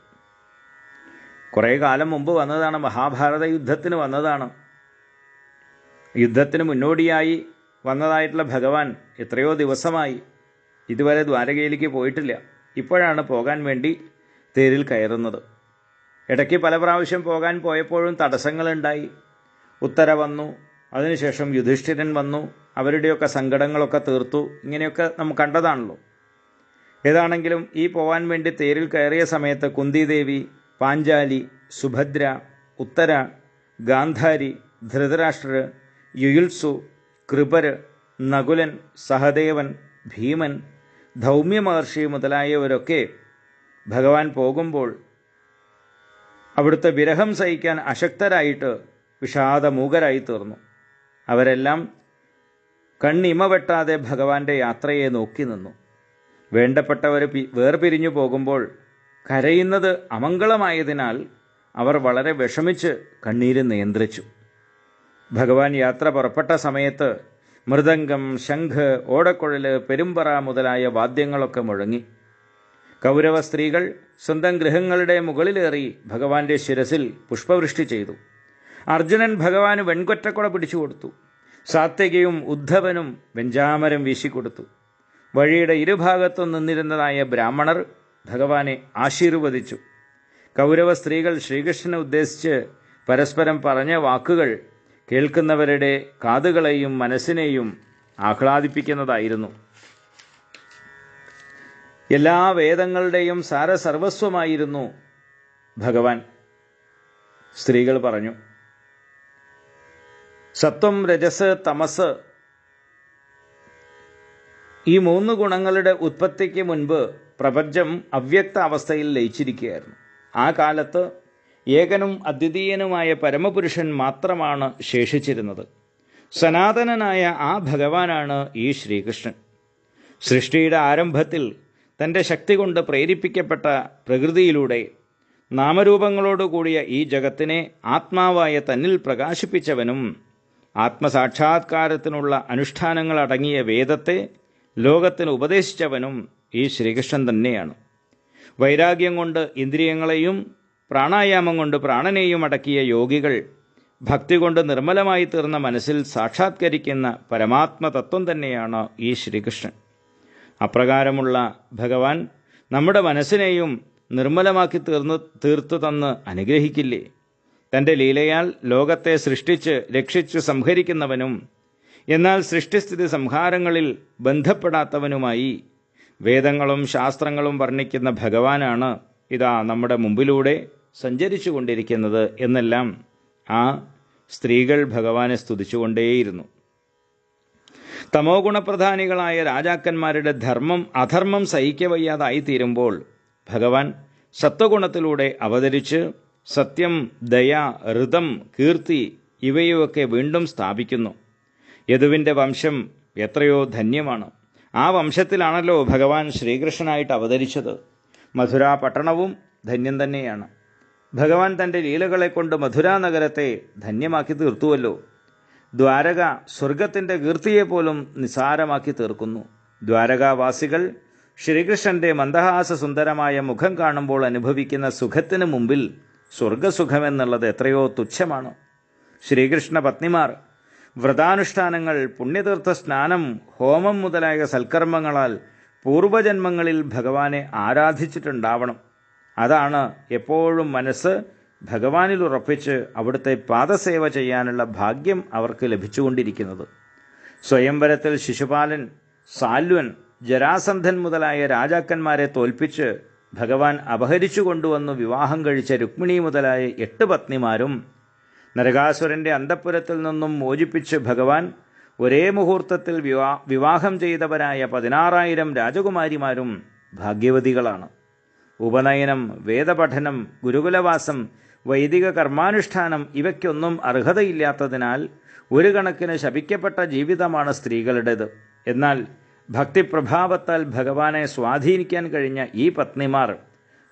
കുറേ കാലം മുമ്പ് വന്നതാണ്, മഹാഭാരത യുദ്ധത്തിന് വന്നതാണ്. യുദ്ധത്തിന് മുന്നോടിയായി വന്നതായിട്ടുള്ള ഭഗവാൻ എത്രയോ ദിവസമായി ഇതുവരെ ദ്വാരകയിലേക്ക് പോയിട്ടില്ല. ഇപ്പോഴാണ് പോകാൻ വേണ്ടി തേരിൽ കയറുന്നത്. ഇടയ്ക്ക് പല പ്രാവശ്യം പോകാൻ പോയപ്പോഴും തടസ്സങ്ങളുണ്ടായി. ഉത്തര വന്നു, അതിനുശേഷം യുധിഷ്ഠിരൻ വന്നു, അവരുടെയൊക്കെ സങ്കടങ്ങളൊക്കെ തീർത്തു. ഇങ്ങനെയൊക്കെ നമുക്ക് കണ്ടതാണല്ലോ. ഏതാണെങ്കിലും ഈ പോകാൻ വേണ്ടി തേരിൽ കയറിയ സമയത്ത് കുന്തിദേവി, പാഞ്ചാലി, സുഭദ്ര, ഉത്തര, ഗാന്ധാരി, ധൃതരാഷ്ട്രർ, യുയുത്സു, കൃപര്, നകുലൻ, സഹദേവൻ, ഭീമൻ, ധൗമ്യ മഹർഷി മുതലായവരൊക്കെ ഭഗവാൻ പോകുമ്പോൾ അവിടുത്തെ വിരഹം സഹിക്കാൻ അശക്തരായിട്ട് വിഷാദമൂകരായി തീർന്നു. അവരെല്ലാം കണ്ണിമ വെട്ടാതെ ഭഗവാന്റെ യാത്രയെ നോക്കി നിന്നു. വേണ്ടപ്പെട്ടവർ വേർപിരിഞ്ഞു പോകുമ്പോൾ കരയുന്നത് അമംഗളമായതിനാൽ അവർ വളരെ വിഷമിച്ച് കണ്ണീര് നിയന്ത്രിച്ചു. ഭഗവാൻ യാത്ര പുറപ്പെട്ട സമയത്ത് മൃദംഗം, ശംഖ്, ഓടക്കുഴല്, പെരുമ്പറ മുതലായ വാദ്യങ്ങളൊക്കെ മുഴങ്ങി. കൗരവ സ്ത്രീകൾ സ്വന്തം ഗൃഹങ്ങളുടെ മുകളിലേറി ഭഗവാന്റെ ശിരസിൽ പുഷ്പവൃഷ്ടി ചെയ്തു. അർജുനൻ ഭഗവാന് വെൺകൊറ്റക്കുട പിടിച്ചു കൊടുത്തു. സാത്വികയും ഉദ്ധവനും വെഞ്ചാമരം വീശിക്കൊടുത്തു. വഴിയുടെ ഇരുഭാഗത്തും നിന്നിരുന്നതായ ബ്രാഹ്മണർ ഭഗവാനെ ആശീർവദിച്ചു. കൗരവ സ്ത്രീകൾ ശ്രീകൃഷ്ണനെ ഉദ്ദേശിച്ച് പരസ്പരം പറഞ്ഞ വാക്കുകൾ കേൾക്കുന്നവരുടെ കാതുകളെയും മനസ്സിനെയും ആഹ്ലാദിപ്പിക്കുന്നതായിരുന്നു. എല്ലാ വേദങ്ങളുടെയും സാരസർവസ്വമായിരുന്നു ഭഗവാൻ. സ്ത്രീകൾ പറഞ്ഞു, സത്വം, രജസ്, തമസ്, ഈ 3 ഗുണങ്ങളുടെ ഉത്പത്തിക്ക് മുൻപ് പ്രപഞ്ചം അവ്യക്ത അവസ്ഥയിൽ ലയിച്ചിരിക്കുകയായിരുന്നു. ആ കാലത്ത് ഏകനും അദ്വിതീയനുമായ പരമപുരുഷൻ മാത്രമാണ് ശേഷിച്ചിരുന്നത്. സനാതനനായ ആ ഭഗവാനാണ് ഈ ശ്രീകൃഷ്ണൻ. സൃഷ്ടിയുടെ ആരംഭത്തിൽ തൻ്റെ ശക്തി കൊണ്ട് പ്രേരിപ്പിക്കപ്പെട്ട പ്രകൃതിയിലൂടെ നാമരൂപങ്ങളോടുകൂടിയ ഈ ജഗത്തിനെ ആത്മാവായ തന്നിൽ പ്രകാശിപ്പിച്ചവനും ആത്മസാക്ഷാത്കാരത്തിനുള്ള അനുഷ്ഠാനങ്ങൾ അടങ്ങിയ വേദത്തെ ലോകത്തിന് ഉപദേശിച്ചവനും ഈ ശ്രീകൃഷ്ണൻ തന്നെയാണ്. വൈരാഗ്യം കൊണ്ട് ഇന്ദ്രിയങ്ങളെയും പ്രാണായാമം കൊണ്ട് പ്രാണനെയും അടക്കിയ യോഗികൾ ഭക്തി കൊണ്ട് നിർമ്മലമായി തീർന്ന മനസ്സിൽ സാക്ഷാത്കരിക്കുന്ന പരമാത്മതത്വം തന്നെയാണ് ഈ ശ്രീകൃഷ്ണൻ. അപ്രകാരമുള്ള ഭഗവാൻ നമ്മുടെ മനസ്സിനെയും നിർമ്മലമാക്കി തീർത്തു തന്ന് അനുഗ്രഹിക്കില്ലേ? തൻ്റെ ലീലയാൽ ലോകത്തെ സൃഷ്ടിച്ച് രക്ഷിച്ച് സംഹരിക്കുന്നവനും എന്നാൽ സൃഷ്ടിസ്ഥിതി സംഹാരങ്ങളിൽ ബന്ധപ്പെടാത്തവനുമായി വേദങ്ങളും ശാസ്ത്രങ്ങളും വർണ്ണിക്കുന്ന ഭഗവാനാണ് ഇതാ നമ്മുടെ മുമ്പിലൂടെ സഞ്ചരിച്ചു കൊണ്ടിരിക്കുന്നത് എന്നെല്ലാം ആ സ്ത്രീകൾ ഭഗവാനെ സ്തുതിച്ചുകൊണ്ടേയിരുന്നു. തമോ ഗുണപ്രധാനികളായ രാജാക്കന്മാരുടെ അധർമ്മം സഹിക്കവയ്യാതായി തീരുമ്പോൾ ഭഗവാൻ സത്വഗുണത്തിലൂടെ അവതരിച്ച് സത്യം, ദയ, ഋതം, കീർത്തി ഇവയൊക്കെ വീണ്ടും സ്ഥാപിക്കുന്നു. യദുവിൻ്റെ വംശം എത്രയോ ധന്യമാണ്. ആ വംശത്തിലാണല്ലോ ഭഗവാൻ ശ്രീകൃഷ്ണനായിട്ട് അവതരിച്ചത്. മധുരാ പട്ടണവും ധന്യം തന്നെയാണ്. ഭഗവാൻ തൻ്റെ ലീലകളെ കൊണ്ട് മധുരാ നഗരത്തെ ധന്യമാക്കി തീർത്തുവല്ലോ. ദ്വാരക സ്വർഗത്തിൻ്റെ കീർത്തിയെപ്പോലും നിസാരമാക്കി തീർക്കുന്നു. ദ്വാരകാവാസികൾ ശ്രീകൃഷ്ണന്റെ മന്ദഹാസ സുന്ദരമായ മുഖം കാണുമ്പോൾ അനുഭവിക്കുന്ന സുഖത്തിന് മുമ്പിൽ സ്വർഗസുഖമെന്നുള്ളത് എത്രയോ തുച്ഛമാണ്. ശ്രീകൃഷ്ണ പത്നിമാർ വ്രതാനുഷ്ഠാനങ്ങൾ, പുണ്യതീർത്ഥ സ്നാനം, ഹോമം മുതലായ സൽക്കർമ്മങ്ങളാൽ പൂർവജന്മങ്ങളിൽ ഭഗവാനെ ആരാധിച്ചിട്ടുണ്ടാവണം. അതാണ് എപ്പോഴും മനസ്സ് ഭഗവാനിൽ ഉറപ്പിച്ച് അവിടുത്തെ പാദസേവ ചെയ്യാനുള്ള ഭാഗ്യം അവർക്ക് ലഭിച്ചുകൊണ്ടിരിക്കുന്നത്. സ്വയംവരത്തിൽ ശിശുപാലൻ, സാല്വൻ, ജരാസന്ധൻ മുതലായ രാജാക്കന്മാരെ തോൽപ്പിച്ച് ഭഗവാൻ അപഹരിച്ചു കൊണ്ടുവന്നു വിവാഹം കഴിച്ച രുക്മിണി മുതലായ 8 പത്നിമാരും നരകാസുരന്റെ അന്തഃപുരത്തിൽ നിന്നും മോചിപ്പിച്ച് ഭഗവാൻ ഒരേ മുഹൂർത്തത്തിൽ വിവാഹം ചെയ്തവരായ 16,000 രാജകുമാരിമാരും ഭാഗ്യവതികളാണ്. ഉപനയനം, വേദപഠനം, ഗുരുകുലവാസം, വൈദിക കർമാനുഷ്ഠാനം ഇവയ്ക്കൊന്നും അർഹതയില്ലാത്തതിനാൽ ഒരു കണക്കിന് ശപിക്കപ്പെട്ട ജീവിതമാണ് സ്ത്രീകളുടേത്. എന്നാൽ ഭക്തിപ്രഭാവത്താൽ ഭഗവാനെ സ്വാധീനിക്കാൻ കഴിഞ്ഞ ഈ പത്നിമാർ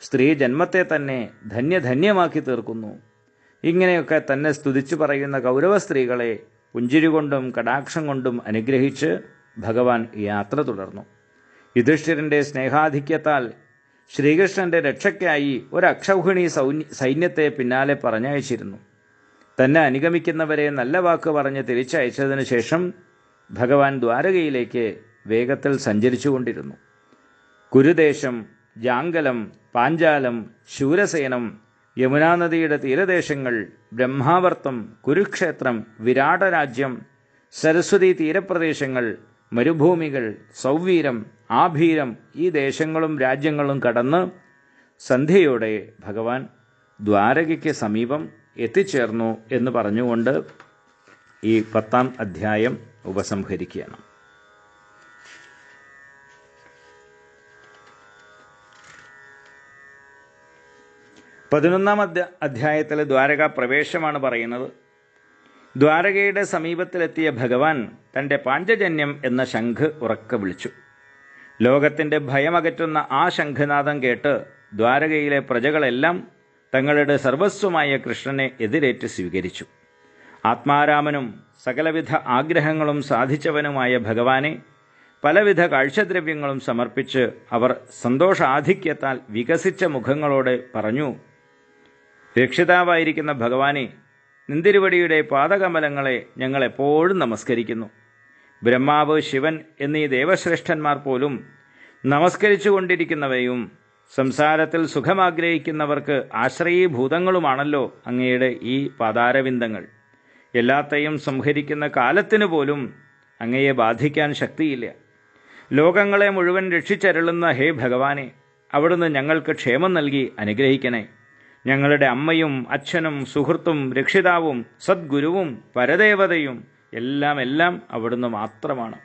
സ്ത്രീ ജന്മത്തെ തന്നെ ധന്യധന്യമാക്കി തീർക്കുന്നു. ഇങ്ങനെയൊക്കെ തന്നെ സ്തുതിച്ചു പറയുന്ന കൗരവ സ്ത്രീകളെ പുഞ്ചിരി കൊണ്ടും കടാക്ഷം കൊണ്ടും അനുഗ്രഹിച്ച് ഭഗവാൻ യാത്ര തുടർന്നു. യുധിഷ്ഠിരൻ്റെ സ്നേഹാധിക്യത്താൽ ശ്രീകൃഷ്ണൻ്റെ രക്ഷയ്ക്കായി ഒരു അക്ഷൗഹിണി സൈന്യത്തെ പിന്നാലെ പറഞ്ഞയച്ചിരുന്നു. തന്നെ അനുഗമിക്കുന്നവരെ നല്ല വാക്ക് പറഞ്ഞ് തിരിച്ചയച്ചതിനു ശേഷം ഭഗവാൻ ദ്വാരകയിലേക്ക് വേഗത്തിൽ സഞ്ചരിച്ചുകൊണ്ടിരുന്നു. കുരുദേശം, ജാങ്കലം, പാഞ്ചാലം, ശൂരസേനം, യമുനാനദിയുടെ തീരദേശങ്ങൾ, ബ്രഹ്മാവർത്തം, കുരുക്ഷേത്രം, വിരാടരാജ്യം, സരസ്വതി തീരപ്രദേശങ്ങൾ, മരുഭൂമികൾ, സൗവീരം, ആഭീരം, ഈ ദേശങ്ങളും രാജ്യങ്ങളും കടന്ന് സന്ധ്യയോടെ ഭഗവാൻ ദ്വാരകയ്ക്ക് സമീപം എത്തിച്ചേർന്നു എന്ന് പറഞ്ഞുകൊണ്ട് ഈ 10-ാം അധ്യായം ഉപസംഹരിക്കുകയാണ്. 11-ാം അധ്യായത്തിൽ ദ്വാരകാ പ്രവേശമാണ് പറയുന്നത്. ദ്വാരകയുടെ സമീപത്തിലെത്തിയ ഭഗവാൻ തൻ്റെ പാഞ്ചജന്യം എന്ന ശംഖ് ഉറക്കെ വിളിച്ചു. ലോകത്തിൻ്റെ ഭയമകറ്റുന്ന ആ ശംഖനാദം കേട്ട് ദ്വാരകയിലെ പ്രജകളെല്ലാം തങ്ങളുടെ സർവസ്വമായ കൃഷ്ണനെ എതിരേറ്റ് സ്വീകരിച്ചു. ആത്മാരാമനും സകലവിധ ആഗ്രഹങ്ങളും സാധിച്ചവനുമായ ഭഗവാനെ പലവിധ കാഴ്ചദ്രവ്യങ്ങളും സമർപ്പിച്ച് അവർ സന്തോഷാധിക്യത്താൽ വികസിച്ച മുഖങ്ങളോടെ പറഞ്ഞു, രക്ഷിതാവായിരിക്കുന്ന ഭഗവാനെ, നിന്തിരുവടിയുടെ പാദകമലങ്ങളെ ഞങ്ങൾ എപ്പോഴും നമസ്കരിക്കുന്നു. ബ്രഹ്മാവ്, ശിവൻ എന്നീ ദേവശ്രേഷ്ഠന്മാർ പോലും നമസ്കരിച്ചു കൊണ്ടിരിക്കുന്നവയും സംസാരത്തിൽ സുഖമാഗ്രഹിക്കുന്നവർക്ക് ആശ്രയീഭൂതങ്ങളുമാണല്ലോ അങ്ങയുടെ ഈ പാദാരവിന്ദങ്ങൾ. എല്ലാത്തെയും സംഹരിക്കുന്ന കാലത്തിനു പോലും അങ്ങയെ ബാധിക്കാൻ ശക്തിയില്ല. ലോകങ്ങളെ മുഴുവൻ രക്ഷിച്ചരുളുന്ന ഹേ ഭഗവാനെ, അവിടുന്ന് ഞങ്ങൾക്ക് ക്ഷേമം നൽകി അനുഗ്രഹിക്കണേ. ഞങ്ങളുടെ അമ്മയും അച്ഛനും സുഹൃത്തും രക്ഷിതാവും സദ്ഗുരുവും പരദേവതയും എല്ലാം അവിടുന്ന് മാത്രമാണ്.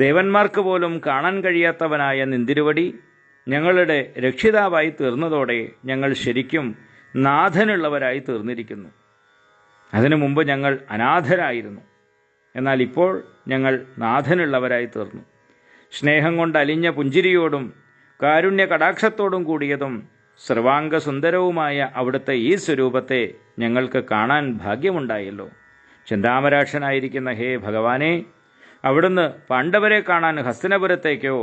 ദേവന്മാർക്ക് പോലും കാണാൻ കഴിയാത്തവനായ നിന്തിരുവടി ഞങ്ങളുടെ രക്ഷിതാവായി തീർന്നതോടെ ഞങ്ങൾ ശരിക്കും നാഥനുള്ളവരായി തീർന്നിരിക്കുന്നു. അതിനു മുമ്പ് ഞങ്ങൾ അനാഥരായിരുന്നു, എന്നാൽ ഇപ്പോൾ ഞങ്ങൾ നാഥനുള്ളവരായി തീർന്നു. സ്നേഹം കൊണ്ട് അലിഞ്ഞ പുഞ്ചിരിയോടും കാരുണ്യ കടാക്ഷത്തോടും കൂടിയതും സർവാംഗസുന്ദരവുമായ അവിടുത്തെ ഈ സ്വരൂപത്തെ ഞങ്ങൾക്ക് കാണാൻ ഭാഗ്യമുണ്ടായല്ലോ. ചിന്താമരാക്ഷനായിരിക്കുന്ന ഹേ ഭഗവാനെ, അവിടുന്ന് പാണ്ഡവരെ കാണാൻ ഹസ്തിനപുരത്തേക്കോ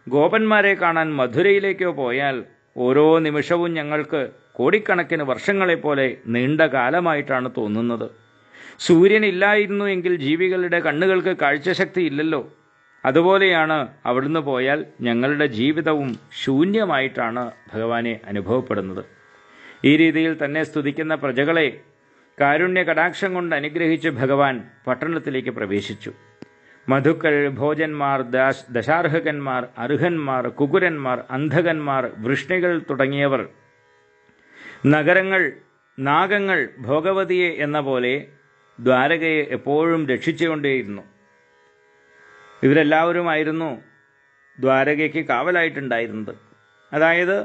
ഗോപന്മാരെ കാണാൻ മധുരയിലേക്കോ പോയാൽ ഓരോ നിമിഷവും ഞങ്ങൾക്ക് കോടിക്കണക്കിന് വർഷങ്ങളെപ്പോലെ നീണ്ട കാലമായിട്ടാണ് തോന്നുന്നത്. സൂര്യനില്ലായിരുന്നു എങ്കിൽ ജീവികളുടെ കണ്ണുകൾക്ക് കാഴ്ചശക്തി ഇല്ലല്ലോ. അതുപോലെയാണ് അവിടുന്ന് പോയാൽ ഞങ്ങളുടെ ജീവിതവും ശൂന്യമായിട്ടാണ് ഭഗവാനെ അനുഭവപ്പെടുന്നത്. ഈ രീതിയിൽ തന്നെ സ്തുതിക്കുന്ന പ്രജകളെ കാരുണ്യ കടാക്ഷം കൊണ്ട് അനുഗ്രഹിച്ച് ഭഗവാൻ പട്ടണത്തിലേക്ക് പ്രവേശിച്ചു. മധുക്കൾ, ഭോജന്മാർ, ദശാർഹകന്മാർ, അർഹന്മാർ, കുകുരന്മാർ, അന്ധകന്മാർ, വൃഷ്ണികൾ തുടങ്ങിയവർ, നഗരങ്ങൾ, നാഗങ്ങൾ ഭോഗവതിയെ എന്ന പോലെ ദ്വാരകയെ എപ്പോഴും രക്ഷിച്ചുകൊണ്ടേയിരുന്നു. ഇവരെല്ലാവരുമായിരുന്നു ദ്വാരകയ്ക്ക് കാവലായിട്ടുണ്ടായിരുന്നത്. അതായത്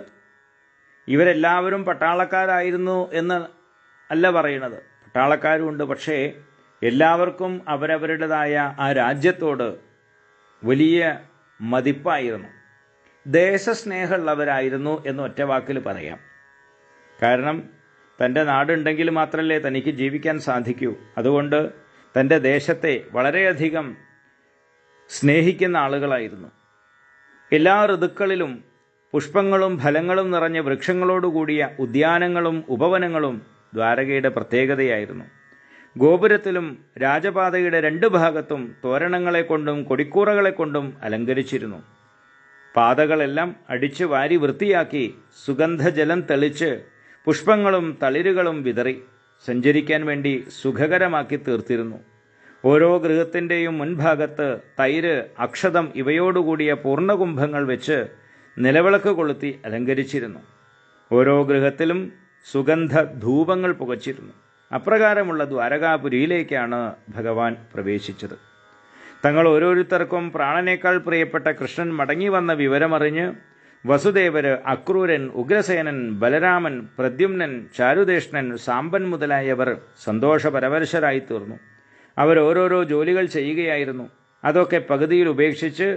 ഇവരെല്ലാവരും പട്ടാളക്കാരായിരുന്നു എന്ന് അല്ല പറയുന്നത്. പട്ടാളക്കാരുമുണ്ട്, പക്ഷേ എല്ലാവർക്കും അവരവരുടേതായ ആ രാജ്യത്തോട് വലിയ മതിപ്പായിരുന്നു. ദേശസ്നേഹമുള്ളവരായിരുന്നു എന്ന് ഒറ്റ വാക്കിൽ പറയാം. കാരണം തൻ്റെ നാടുണ്ടെങ്കിൽ മാത്രമല്ലേ തനിക്ക് ജീവിക്കാൻ സാധിക്കൂ. അതുകൊണ്ട് തൻ്റെ ദേശത്തെ വളരെയധികം സ്നേഹിക്കുന്ന ആളുകളായിരുന്നു. എല്ലാ ഋതുക്കളിലും പുഷ്പങ്ങളും ഫലങ്ങളും നിറഞ്ഞ വൃക്ഷങ്ങളോടുകൂടിയ ഉദ്യാനങ്ങളും ഉപവനങ്ങളും ദ്വാരകയുടെ പ്രത്യേകതയായിരുന്നു. ഗോപുരത്തിലും രാജപാതയുടെ 2 ഭാഗത്തും തോരണങ്ങളെ കൊണ്ടും കൊടിക്കൂറകളെ കൊണ്ടും അലങ്കരിച്ചിരുന്നു. പാതകളെല്ലാം അടിച്ചു വാരി വൃത്തിയാക്കി സുഗന്ധജലം തെളിച്ച് പുഷ്പങ്ങളും തളിരുകളും വിതറി സഞ്ചരിക്കാൻ വേണ്ടി സുഖകരമാക്കി തീർത്തിരുന്നു. ഓരോ ഗൃഹത്തിൻ്റെയും മുൻഭാഗത്ത് തൈര്, അക്ഷതം ഇവയോടുകൂടിയ പൂർണ്ണകുംഭങ്ങൾ വെച്ച് നിലവിളക്ക് കൊളുത്തി അലങ്കരിച്ചിരുന്നു. ഓരോ ഗൃഹത്തിലും സുഗന്ധ ധൂപങ്ങൾ പുകച്ചിരുന്നു. അപ്രകാരമുള്ള ദ്വാരകാപുരിയിലേക്കാണ് ഭഗവാൻ പ്രവേശിച്ചത്. തങ്ങൾ ഓരോരുത്തർക്കും പ്രാണനേക്കാൾ പ്രിയപ്പെട്ട കൃഷ്ണൻ മടങ്ങി വന്ന വിവരമറിഞ്ഞ് വസുദേവര്, അക്രൂരൻ, ഉഗ്രസേനൻ, ബലരാമൻ, പ്രദ്യുമ്നൻ, ചാരുദേഷ്ണൻ, സാമ്പൻ മുതലായവർ സന്തോഷപരവശരായി തീർന്നു. അവരോരോരോ ജോലികൾ ചെയ്യുകയായിരുന്നു. അതൊക്കെ പകുതിയിൽ ഉപേക്ഷിച്ച്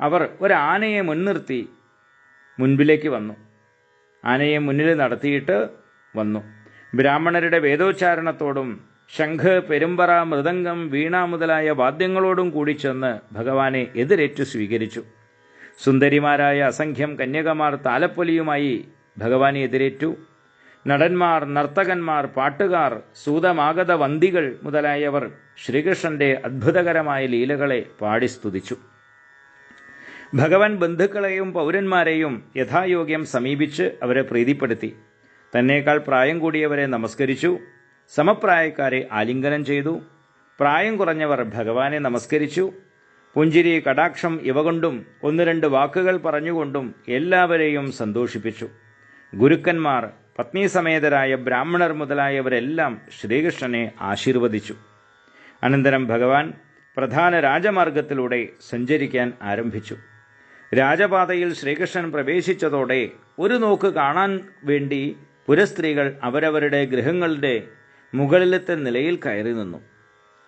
അവർ ഒരാനയെ മുൻനിർത്തി മുൻപിലേക്ക് വന്നു. ആനയെ മുന്നിൽ നടത്തിയിട്ട് വന്നു. ബ്രാഹ്മണരുടെ വേദോച്ചാരണത്തോടും ശംഖ്, പെരുമ്പറ, മൃദംഗം, വീണ മുതലായ വാദ്യങ്ങളോടും കൂടി ചെന്ന് ഭഗവാനെ എതിരേറ്റു സ്വീകരിച്ചു. സുന്ദരിമാരായ അസംഖ്യം കന്യകമാർ താലപ്പൊലിയുമായി ഭഗവാനെ എതിരേറ്റു. നടന്മാർ, നർത്തകന്മാർ, പാട്ടുകാർ, സൂതമാഗത വന്ദികൾ മുതലായവർ ശ്രീകൃഷ്ണന്റെ അത്ഭുതകരമായ ലീലകളെ പാടി സ്തുതിച്ചു. ഭഗവാൻ ബന്ധുക്കളെയും പൗരന്മാരെയും യഥായോഗ്യം സമീപിച്ച് അവരെ പ്രീതിപ്പെടുത്തി. തന്നേക്കാൾ പ്രായം കൂടിയവരെ നമസ്കരിച്ചു. സമപ്രായക്കാരെ ആലിംഗനം ചെയ്തു. പ്രായം കുറഞ്ഞവർ ഭഗവാനെ നമസ്കരിച്ചു. പുഞ്ചിരി, കടാക്ഷം ഇവ കൊണ്ടും 1-2 വാക്കുകൾ പറഞ്ഞുകൊണ്ടും എല്ലാവരെയും സന്തോഷിപ്പിച്ചു. ഗുരുക്കന്മാർ, പത്നീസമേതരായ ബ്രാഹ്മണർ മുതലായവരെല്ലാം ശ്രീകൃഷ്ണനെ ആശീർവദിച്ചു. അനന്തരം ഭഗവാൻ പ്രധാന രാജമാർഗത്തിലൂടെ സഞ്ചരിക്കാൻ ആരംഭിച്ചു. രാജപാതയിൽ ശ്രീകൃഷ്ണൻ പ്രവേശിച്ചതോടെ ഒരു നോക്ക് കാണാൻ വേണ്ടി പുരസ്ത്രീകൾ അവരവരുടെ ഗൃഹങ്ങളുടെ മുകളിലത്തെ നിലയിൽ കയറി നിന്നു.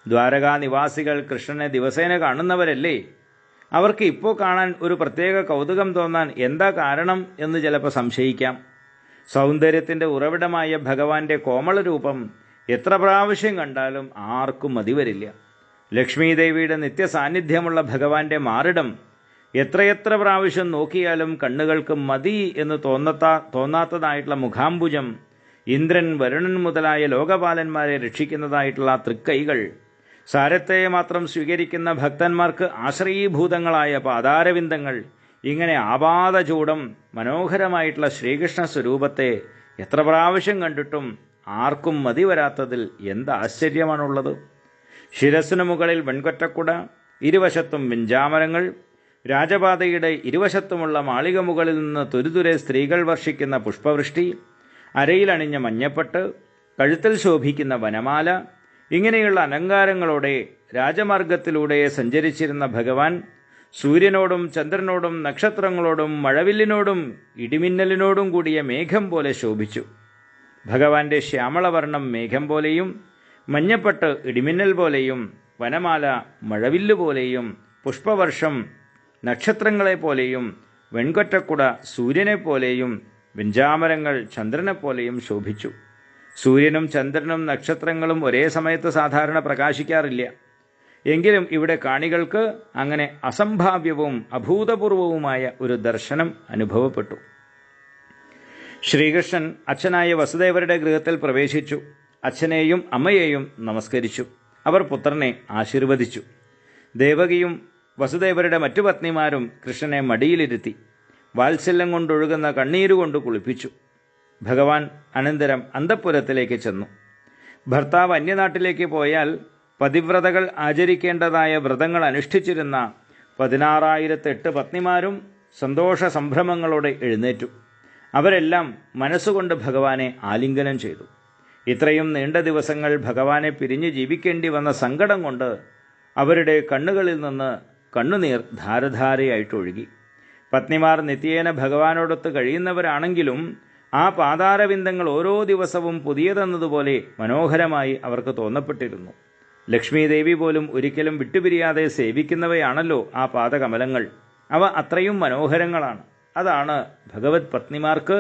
ദ്വാരകാ നിവാസികൾ കൃഷ്ണനെ ദിവസേന കാണുന്നവരല്ലേ? അവർക്ക് ഇപ്പോൾ കാണാൻ ഒരു പ്രത്യേക കൗതുകം തോന്നാൻ എന്താ കാരണം എന്ന് ചിലപ്പോൾ സംശയിക്കാം. സൗന്ദര്യത്തിൻ്റെ ഉറവിടമായ ഭഗവാന്റെ കോമളരൂപം എത്ര പ്രാവശ്യം കണ്ടാലും ആർക്കും മതിവരില്ല. ലക്ഷ്മീദേവിയുടെ നിത്യസാന്നിധ്യമുള്ള ഭഗവാന്റെ മാറിടം എത്രയെത്ര പ്രാവശ്യം നോക്കിയാലും കണ്ണുകൾക്ക് മതി എന്ന് തോന്നാത്തതായിട്ടുള്ള മുഖാംബുജം, ഇന്ദ്രൻ, വരുണൻ മുതലായ ലോകപാലന്മാരെ രക്ഷിക്കുന്നതായിട്ടുള്ള തൃക്കൈകൾ, സാരത്തെ മാത്രം സ്വീകരിക്കുന്ന ഭക്തന്മാർക്ക് ആശ്രയീഭൂതങ്ങളായ പാദാരവിന്ദങ്ങൾ, ഇങ്ങനെ ആപാദചൂടം മനോഹരമായിട്ടുള്ള ശ്രീകൃഷ്ണ സ്വരൂപത്തെ എത്ര പ്രാവശ്യം കണ്ടിട്ടും ആർക്കും മതി വരാത്തതിൽ എന്താശ്ചര്യമാണുള്ളത്. ശിരസിനു മുകളിൽ വെൺകൊറ്റക്കുട, ഇരുവശത്തും വെഞ്ചാമരങ്ങൾ, രാജപാതയുടെ ഇരുവശത്തുമുള്ള മാളിക മുകളിൽ നിന്ന് തുരുതുരെ സ്ത്രീകൾ വർഷിക്കുന്ന പുഷ്പവൃഷ്ടി, അരയിലണിഞ്ഞ മഞ്ഞപ്പട്ട്, കഴുത്തിൽ ശോഭിക്കുന്ന വനമാല, ഇങ്ങനെയുള്ള അലങ്കാരങ്ങളോടെ രാജമാർഗത്തിലൂടെ സഞ്ചരിച്ചിരുന്ന ഭഗവാൻ സൂര്യനോടും ചന്ദ്രനോടും നക്ഷത്രങ്ങളോടും മഴവില്ലിനോടും ഇടിമിന്നലിനോടും കൂടിയ മേഘം പോലെ ശോഭിച്ചു. ഭഗവാന്റെ ശ്യാമളവർണ്ണം മേഘം പോലെയും, മഞ്ഞപ്പട്ട് ഇടിമിന്നൽ പോലെയും, വനമാല മഴവില്ല് പോലെയും, പുഷ്പവർഷം നക്ഷത്രങ്ങളെപ്പോലെയും, വെൺകൊറ്റക്കുട സൂര്യനെപ്പോലെയും, വെഞ്ചാമരങ്ങൾ ചന്ദ്രനെപ്പോലെയും ശോഭിച്ചു. സൂര്യനും ചന്ദ്രനും നക്ഷത്രങ്ങളും ഒരേ സമയത്ത് സാധാരണ പ്രകാശിക്കാറില്ല. എങ്കിലും ഇവിടെ കാണികൾക്ക് അങ്ങനെ അസംഭാവ്യവും അഭൂതപൂർവവുമായ ഒരു ദർശനം അനുഭവപ്പെട്ടു. ശ്രീകൃഷ്ണൻ അച്ഛനായ വസുദേവരുടെ ഗൃഹത്തിൽ പ്രവേശിച്ചു. അച്ഛനെയും അമ്മയെയും നമസ്കരിച്ചു. അവർ പുത്രനെ ആശീർവദിച്ചു. ദേവകിയും വസുദേവരുടെ മറ്റു പത്നിമാരും കൃഷ്ണനെ മടിയിലിരുത്തി വാത്സല്യം കൊണ്ടൊഴുകുന്ന കണ്ണീരുകൊണ്ട് കുളിപ്പിച്ചു. ഭഗവാൻ അനന്തരം അന്തഃപുരത്തിലേക്ക് ചെന്നു. ഭർത്താവ് അന്യനാട്ടിലേക്ക് പോയാൽ പതിവ്രതകൾ ആചരിക്കേണ്ടതായ വ്രതങ്ങൾ അനുഷ്ഠിച്ചിരുന്ന 16,008 പത്നിമാരും സന്തോഷ സംഭ്രമങ്ങളോടെ എഴുന്നേറ്റു. അവരെല്ലാം മനസ്സുകൊണ്ട് ഭഗവാനെ ആലിംഗനം ചെയ്തു. ഇത്രയും നീണ്ട ദിവസങ്ങൾ ഭഗവാനെ പിരിഞ്ഞ് ജീവിക്കേണ്ടി വന്ന സങ്കടം കൊണ്ട് അവരുടെ കണ്ണുകളിൽ നിന്ന് കണ്ണുനീർ ധാരധാരയായിട്ടൊഴുകി. പത്നിമാർ നിത്യേന ഭഗവാനോടൊത്ത് കഴിയുന്നവരാണെങ്കിലും ആ പാതാരവിന്ദങ്ങൾ ഓരോ ദിവസവും പുതിയതെന്നതുപോലെ മനോഹരമായി അവർക്ക് തോന്നപ്പെട്ടിരുന്നു. ലക്ഷ്മീദേവി പോലും ഒരിക്കലും വിട്ടുപിരിയാതെ സേവിക്കുന്നവയാണല്ലോ ആ പാദകമലങ്ങൾ. അവ അത്രയും മനോഹരങ്ങളാണ്. അതാണ് ഭഗവത് പത്നിമാർക്ക്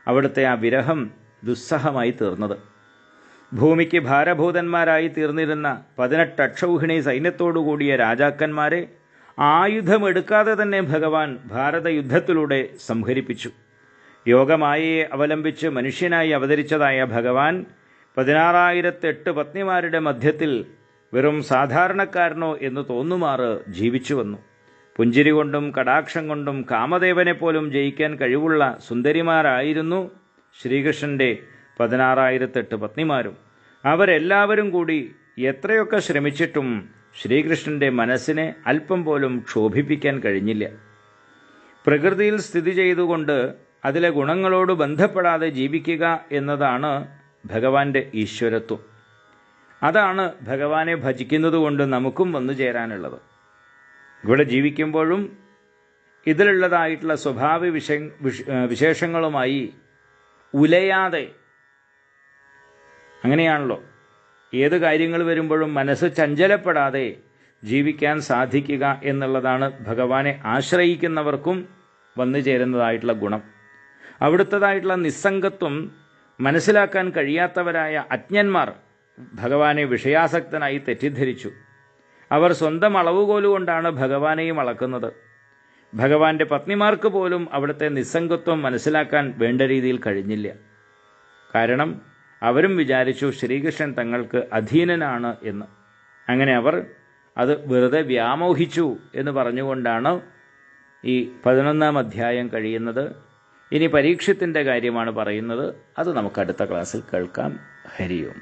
അവിടുത്തെ ആ വിരഹം ദുസ്സഹമായി തീർന്നത്. ഭൂമിക്ക് ഭാരഭൂതന്മാരായി തീർന്നിരുന്ന 18 അക്ഷൗഹിണി സൈന്യത്തോടുകൂടിയ രാജാക്കന്മാരെ ആയുധമെടുക്കാതെ തന്നെ ഭഗവാൻ ഭാരതയുദ്ധത്തിലൂടെ സംഹരിപ്പിച്ചു. യോഗമായയെ അവലംബിച്ച് മനുഷ്യനായി അവതരിച്ചതായ ഭഗവാൻ 16,008 പത്നിമാരുടെ മധ്യത്തിൽ വെറും സാധാരണക്കാരനോ എന്ന് തോന്നുമാറ് ജീവിച്ചു വന്നു. പുഞ്ചിരി കൊണ്ടും കടാക്ഷം കൊണ്ടും കാമദേവനെപ്പോലും ജയിക്കാൻ കഴിവുള്ള സുന്ദരിമാരായിരുന്നു ശ്രീകൃഷ്ണന്റെ 16,008 പത്നിമാരും. അവരെല്ലാവരും കൂടി എത്രയൊക്കെ ശ്രമിച്ചിട്ടും ശ്രീകൃഷ്ണന്റെ മനസ്സിനെ അല്പം പോലും ക്ഷോഭിപ്പിക്കാൻ കഴിഞ്ഞില്ല. പ്രകൃതിയിൽ സ്ഥിതി ചെയ്തുകൊണ്ട് അതിലെ ഗുണങ്ങളോട് ബന്ധപ്പെടാതെ ജീവിക്കുക എന്നതാണ് ഭഗവാന്റെ ഈശ്വരത്വം. അതാണ് ഭഗവാനെ ഭജിക്കുന്നതുകൊണ്ട് നമുക്കും വന്നു ചേരാനുള്ളത്. ഇവിടെ ജീവിക്കുമ്പോഴും ഇതിലുള്ളതായിട്ടുള്ള സ്വഭാവ വിശേഷങ്ങളുമായി ഉലയാതെ, അങ്ങനെയാണല്ലോ ഏത് കാര്യങ്ങൾ വരുമ്പോഴും മനസ്സ് ചഞ്ചലപ്പെടാതെ ജീവിക്കാൻ സാധിക്കുക എന്നുള്ളതാണ് ഭഗവാനെ ആശ്രയിക്കുന്നവർക്കും വന്നു ചേരുന്നതായിട്ടുള്ള ഗുണം. അവിടുത്തതായിട്ടുള്ള നിസ്സംഗത്വം മനസ്സിലാക്കാൻ കഴിയാത്തവരായ അജ്ഞന്മാർ ഭഗവാനെ വിഷയാസക്തനായി തെറ്റിദ്ധരിച്ചു. അവർ സ്വന്തം അളവുകോലുകൊണ്ടാണ് ഭഗവാനെയും അളക്കുന്നത്. ഭഗവാന്റെ പത്നിമാർക്ക് പോലും അവിടുത്തെ നിസ്സംഗത്വം മനസ്സിലാക്കാൻ വേണ്ട രീതിയിൽ കഴിഞ്ഞില്ല. കാരണം അവരും വിചാരിച്ചു ശ്രീകൃഷ്ണൻ തങ്ങൾക്ക് അധീനനാണ് എന്ന്. അങ്ങനെ അവർ അത് വെറുതെ വ്യാമോഹിച്ചു എന്ന് പറഞ്ഞുകൊണ്ടാണ് ഈ 11-ാം അധ്യായം കഴിയുന്നത്. ഇനി പരീക്ഷത്തിൻ്റെ കാര്യമാണ് പറയുന്നത്. അത് നമുക്ക് അടുത്ത ക്ലാസ്സിൽ കേൾക്കാം. ഹരി ഓം.